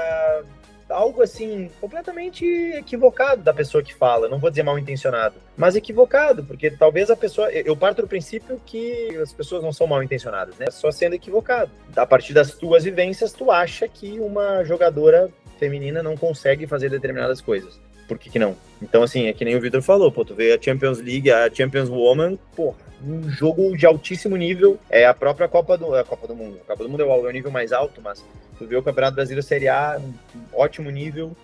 algo assim, completamente equivocado da pessoa que fala. Não vou dizer mal intencionado, mas equivocado, porque talvez a pessoa... Eu parto do princípio que as pessoas não são mal intencionadas, né? Só sendo equivocado. A partir das tuas vivências, tu acha que uma jogadora feminina não consegue fazer determinadas coisas. Por que não? Então, assim, é que nem o Vitor falou, pô, tu vê a Champions League, a Champions Woman, porra, um jogo de altíssimo nível, é a própria Copa do Mundo. A Copa do Mundo é o nível mais alto, mas tu vê o Campeonato Brasileiro Série A, um ótimo nível.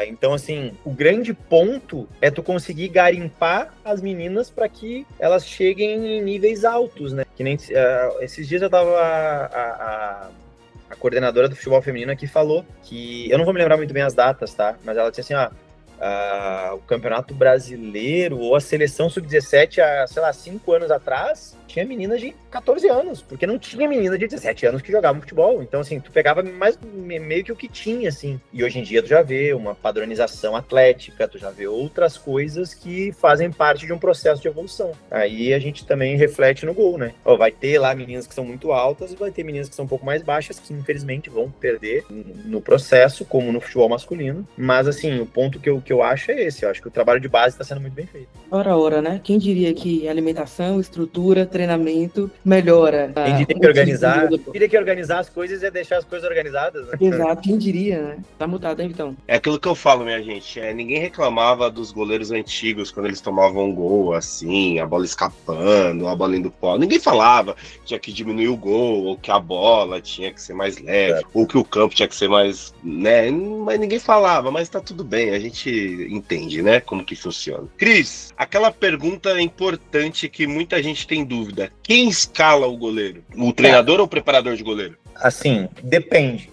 Então, assim, o grande ponto é tu conseguir garimpar as meninas para que elas cheguem em níveis altos, né? Que nem esses dias eu tava... A coordenadora do futebol feminino aqui falou que... Eu não vou me lembrar muito bem as datas, tá? Mas ela disse assim, o Campeonato Brasileiro ou a Seleção Sub-17 há, sei lá, 5 anos atrás, tinha meninas de 14 anos, porque não tinha menina de 17 anos que jogavam futebol. Então, assim, tu pegava meio que o que tinha, assim. E hoje em dia tu já vê uma padronização atlética, tu já vê outras coisas que fazem parte de um processo de evolução. Aí a gente também reflete no gol, né? Vai ter lá meninas que são muito altas e vai ter meninas que são um pouco mais baixas, que infelizmente vão perder no processo, como no futebol masculino. Mas, assim, o ponto que eu acho é esse. Eu acho que o trabalho de base está sendo muito bem feito. Ora, né? Quem diria que alimentação, estrutura, treinamento melhora? Quem diria que organizar? Quem diria que organizar as coisas é deixar as coisas organizadas, né? Exato, quem diria, né? Tá mudado, hein, então? É aquilo que eu falo, minha gente. Ninguém reclamava dos goleiros antigos quando eles tomavam um gol, assim, a bola escapando, a bola indo pro... Ninguém falava que tinha que diminuir o gol, ou que a bola tinha que ser mais leve, ou que o campo tinha que ser mais, né? Mas ninguém falava, mas tá tudo bem, a gente entende, né, como que funciona. Cris, aquela pergunta importante que muita gente tem dúvida: quem escala o goleiro? O treinador ou o preparador de goleiro? Assim, depende.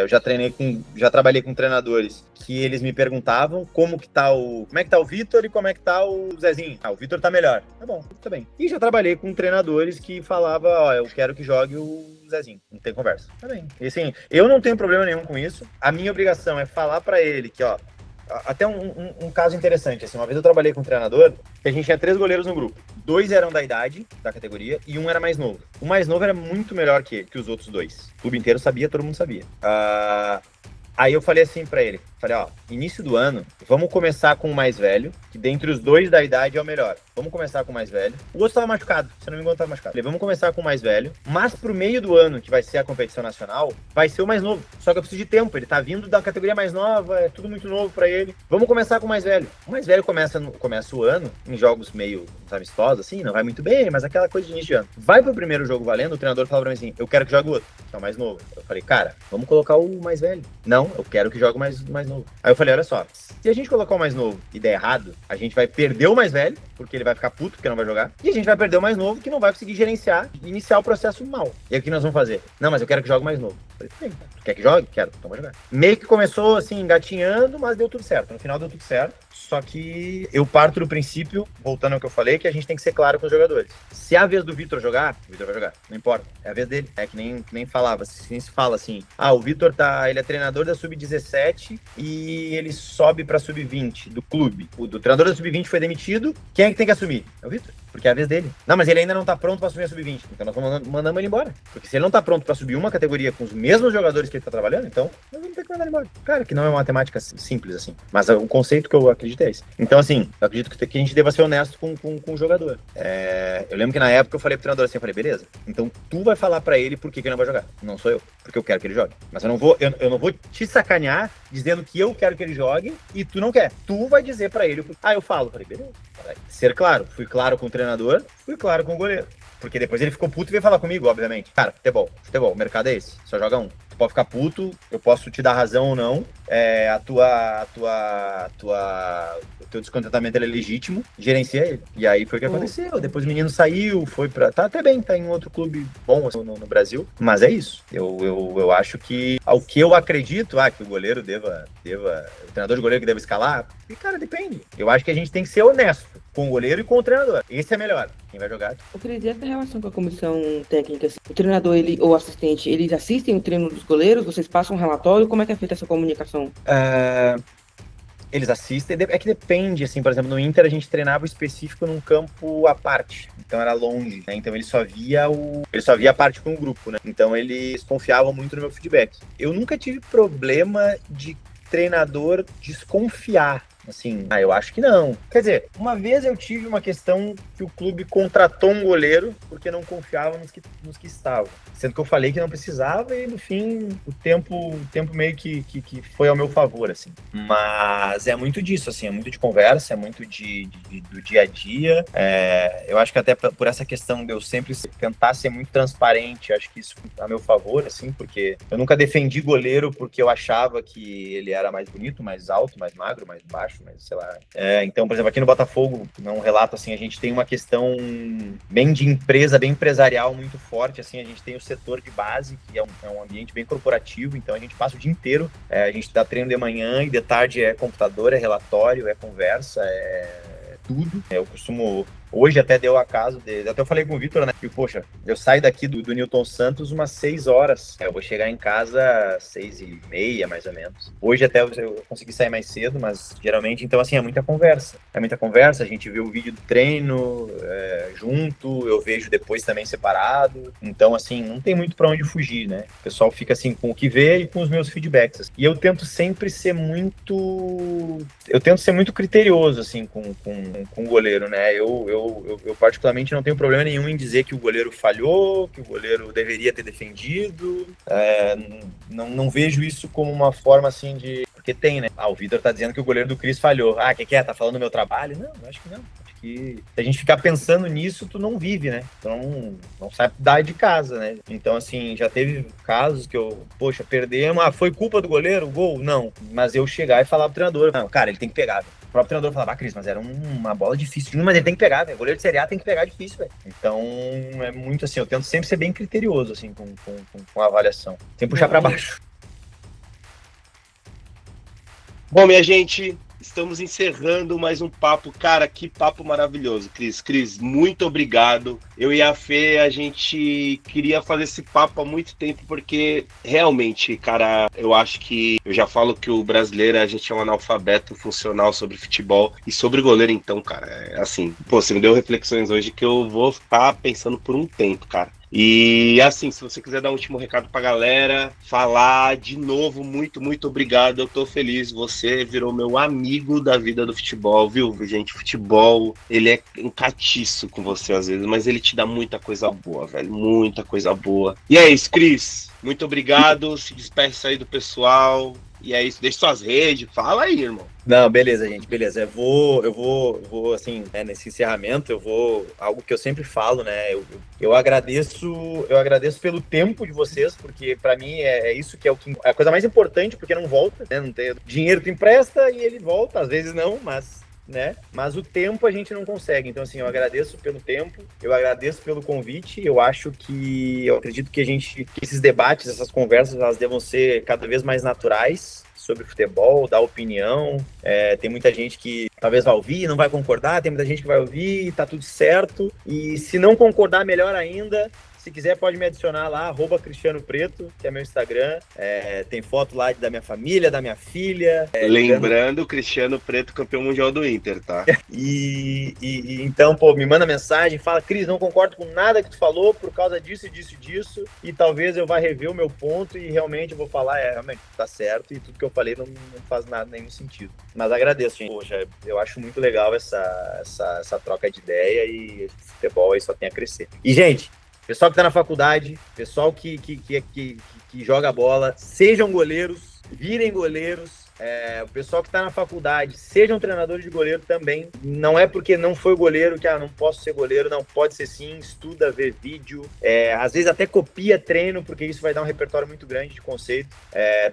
Eu já trabalhei com treinadores que eles me perguntavam como é que tá o Vitor e como é que tá o Zezinho. O Vitor tá melhor. Tá bom, tá bem. E já trabalhei com treinadores que falavam, eu quero que jogue o Zezinho. Não tem conversa. Tá bem. E assim, eu não tenho problema nenhum com isso. A minha obrigação é falar pra ele que, até um caso interessante, assim, uma vez eu trabalhei com um treinador que a gente tinha 3 goleiros no grupo. 2 eram da idade, da categoria, e 1 era mais novo. O mais novo era muito melhor que os outros 2. O clube inteiro sabia, todo mundo sabia. Aí eu falei assim pra ele, início do ano, vamos começar com o mais velho, que dentre os 2 da idade é o melhor. Vamos começar com o mais velho. O outro tava machucado, se eu não me engano tava machucado. Falei, vamos começar com o mais velho, mas pro meio do ano, que vai ser a competição nacional, vai ser o mais novo. Só que eu preciso de tempo, ele tá vindo da categoria mais nova, é tudo muito novo pra ele. Vamos começar com o mais velho. O mais velho começa o ano, em jogos meio amistosos, assim, não vai muito bem, mas aquela coisa de início de ano. Vai pro primeiro jogo valendo, o treinador fala pra mim assim, eu quero que jogue o outro, que é o mais novo. Eu falei, cara, vamos colocar o mais velho. Não, eu quero que jogue o mais novo. Aí eu falei, olha só, se a gente colocar o mais novo e der errado, a gente vai perder o mais velho, porque ele vai ficar puto, porque não vai jogar, e a gente vai perder o mais novo, que não vai conseguir gerenciar e iniciar o processo mal. E aí o que nós vamos fazer? Não, mas eu quero que jogue o mais novo. Eu falei, tu quer que jogue? Quero, então vai jogar. Meio que começou assim, engatinhando, mas deu tudo certo. No final deu tudo certo. Só que eu parto do princípio, voltando ao que eu falei, que a gente tem que ser claro com os jogadores. Se é a vez do Vitor jogar, o Vitor vai jogar. Não importa. É a vez dele. É que nem falava. Se fala assim, o Vitor ele é treinador da Sub-17 e ele sobe pra Sub-20 do clube. O treinador da Sub-20 foi demitido. Quem é que tem que assumir? É o Vitor. Porque é a vez dele. Não, mas ele ainda não tá pronto pra assumir a Sub-20. Então nós mandamos ele embora. Porque se ele não tá pronto pra subir uma categoria com os mesmos jogadores que ele tá trabalhando, então nós vamos ter que mandar ele embora. Claro que não é uma matemática simples assim. Mas o conceito que eu acredito é esse. Então, assim, eu acredito que a gente deva ser honesto com o jogador. Eu lembro que na época eu falei pro treinador assim, eu falei, beleza, então tu vai falar pra ele por que ele não vai jogar. Não sou eu, porque eu quero que ele jogue. Mas eu não vou te sacanear dizendo que eu quero que ele jogue e tu não quer. Tu vai dizer pra ele, eu falo. Eu falei, beleza. Ser claro. Fui claro com o treinador, fui claro com o goleiro. Porque depois ele ficou puto e veio falar comigo, obviamente. Cara, futebol, o mercado é esse, só joga um. Tu pode ficar puto, eu posso te dar razão ou não. O teu descontentamento ele é legítimo, gerencia ele. E aí foi o que aconteceu. Depois o menino saiu, foi pra. Tá até bem, tá em outro clube bom assim, no Brasil. Mas é isso. Eu acho que. Ao que eu acredito, que o goleiro deva. O treinador de goleiro que deva escalar. E, cara, depende. Eu acho que a gente tem que ser honesto com o goleiro e com o treinador. Esse é melhor. Quem vai jogar? Eu queria dizer essa relação com a comissão técnica. Assim. O treinador ou o assistente, eles assistem o treino dos goleiros? Vocês passam um relatório? Como é que é feita essa comunicação? Eles assistem, é que depende, assim, por exemplo, no Inter a gente treinava o específico num campo à parte, então era longe, né? Então ele só via a parte com o grupo, né? Então eles confiavam muito no meu feedback. Eu nunca tive problema de treinador desconfiar. Assim, eu acho que não. Quer dizer, uma vez eu tive uma questão que o clube contratou um goleiro porque não confiava nos que estavam. Sendo que eu falei que não precisava e, no fim, o tempo meio que foi ao meu favor, assim. Mas é muito disso, assim, é muito de conversa, é muito do dia a dia. Eu acho que até por essa questão de eu sempre tentar ser muito transparente, acho que isso a meu favor, assim, porque eu nunca defendi goleiro porque eu achava que ele era mais bonito, mais alto, mais magro, mais baixo, mas sei lá. Então, por exemplo, aqui no Botafogo, num relato assim, a gente tem uma questão bem de empresa, bem empresarial muito forte, assim, a gente tem o setor de base, que é um ambiente bem corporativo, então a gente passa o dia inteiro, a gente dá treino de manhã e de tarde é computador, é relatório, é conversa, é tudo. Eu costumo... Hoje até deu a caso, até eu falei com o Vitor, né, que, poxa, eu saio daqui do Newton Santos umas 6 horas, eu vou chegar em casa às 6h30, mais ou menos. Hoje até eu consegui sair mais cedo, mas geralmente, então assim, é muita conversa, a gente vê o vídeo do treino junto, eu vejo depois também separado, então assim, não tem muito pra onde fugir, né, o pessoal fica assim com o que vê e com os meus feedbacks, assim. E eu tento sempre ser muito criterioso, assim, com o goleiro, né, eu particularmente não tenho problema nenhum em dizer que o goleiro falhou, que o goleiro deveria ter defendido. Não vejo isso como uma forma assim de... Porque tem, né? O Vitor tá dizendo que o goleiro do Cris falhou. Que é? Tá falando do meu trabalho? Não, acho que não. Acho que se a gente ficar pensando nisso, tu não vive, né? Tu não sabe dar de casa, né? Então, assim, já teve casos que perdemos. Foi culpa do goleiro? O gol? Não. Mas eu chegar e falar pro treinador, não, cara, ele tem que pegar, velho. O próprio treinador falava, Cris, mas era uma bola difícil. Mas ele tem que pegar, velho. O goleiro de Série A tem que pegar difícil, velho. Então, é muito assim, eu tento sempre ser bem criterioso, assim, com a avaliação. Sem puxar pra baixo. Bom, minha gente, estamos encerrando mais um papo. Cara, que papo maravilhoso, Cris. Cris, muito obrigado. Eu e a Fê, a gente queria fazer esse papo há muito tempo, porque realmente, cara, eu acho que... Eu já falo que o brasileiro, a gente é um analfabeto funcional sobre futebol e sobre goleiro, então, cara, assim... você me deu reflexões hoje que eu vou ficar pensando por um tempo, cara. E assim, se você quiser dar um último recado pra galera, falar de novo, muito, muito obrigado, eu tô feliz, você virou meu amigo da vida do futebol, viu, gente? Futebol, ele é um catiço com você às vezes, mas ele te dá muita coisa boa, velho, muita coisa boa. E é isso, Cris, muito obrigado, se despeça aí do pessoal, e é isso, deixa suas redes, fala aí, irmão. Não, beleza, gente, beleza. Eu vou assim, né, nesse encerramento, algo que eu sempre falo, né, eu agradeço pelo tempo de vocês, porque pra mim é isso que é a coisa mais importante, porque não volta, né, não tem dinheiro tu empresta e ele volta, às vezes não, mas o tempo a gente não consegue. Então, assim, eu agradeço pelo tempo, eu agradeço pelo convite, eu acredito que esses debates, essas conversas, elas devam ser cada vez mais naturais sobre futebol, dar opinião. Tem muita gente que talvez vai ouvir, não vai concordar, tem muita gente que vai ouvir, tá tudo certo. E se não concordar, melhor ainda. Se quiser, pode me adicionar lá, @CristianoPreto, que é meu Instagram. Tem foto lá da minha família, da minha filha. Lembrando, Cristiano Preto, campeão mundial do Inter, tá? Então, me manda mensagem, fala, Cris, não concordo com nada que tu falou por causa disso, disso, e talvez eu vá rever o meu ponto e realmente eu vou falar, realmente, tá certo, e tudo que eu falei não faz nenhum sentido. Mas agradeço, gente. Poxa, eu acho muito legal essa troca de ideia e futebol aí só tem a crescer. E, gente, pessoal que tá na faculdade, pessoal que joga bola, sejam goleiros, virem goleiros, O pessoal que está na faculdade, seja um treinador de goleiro também. Não é porque não foi goleiro que não posso ser goleiro, não, pode ser sim, estuda, vê vídeo, às vezes até copia treino, porque isso vai dar um repertório muito grande de conceito.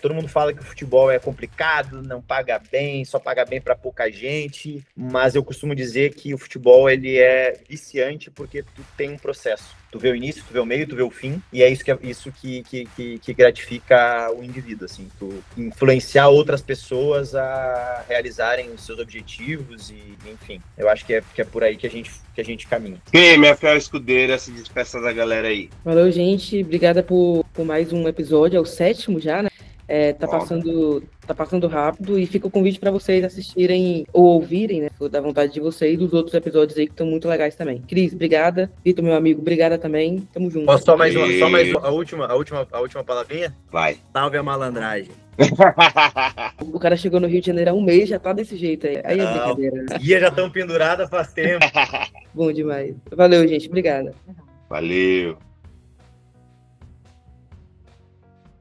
Todo mundo fala que o futebol é complicado, não paga bem, só paga bem para pouca gente, mas eu costumo dizer que o futebol ele é viciante porque tu tem um processo. Tu vê o início, tu vê o meio, tu vê o fim, e é isso que gratifica o indivíduo, assim, tu influenciar outras pessoas a realizarem os seus objetivos e, enfim, eu acho que é por aí que a gente caminha. Quem é minha fiel escudeira, se despeça da galera aí. Valeu, gente, obrigada por mais um episódio, é o 7º já, né? Tá passando rápido e fica o convite para vocês assistirem ou ouvirem, né? Da vontade de vocês, dos outros episódios aí que estão muito legais também. Cris, obrigada. Vitor, meu amigo, obrigada também. Tamo junto. Posso só mais uma, a última palavrinha? Vai. Salve a malandragem. O cara chegou no Rio de Janeiro há um mês, já tá desse jeito aí. Aí é brincadeira. Guia já estão pendurada faz tempo. Bom demais. Valeu, gente. Obrigada. Valeu.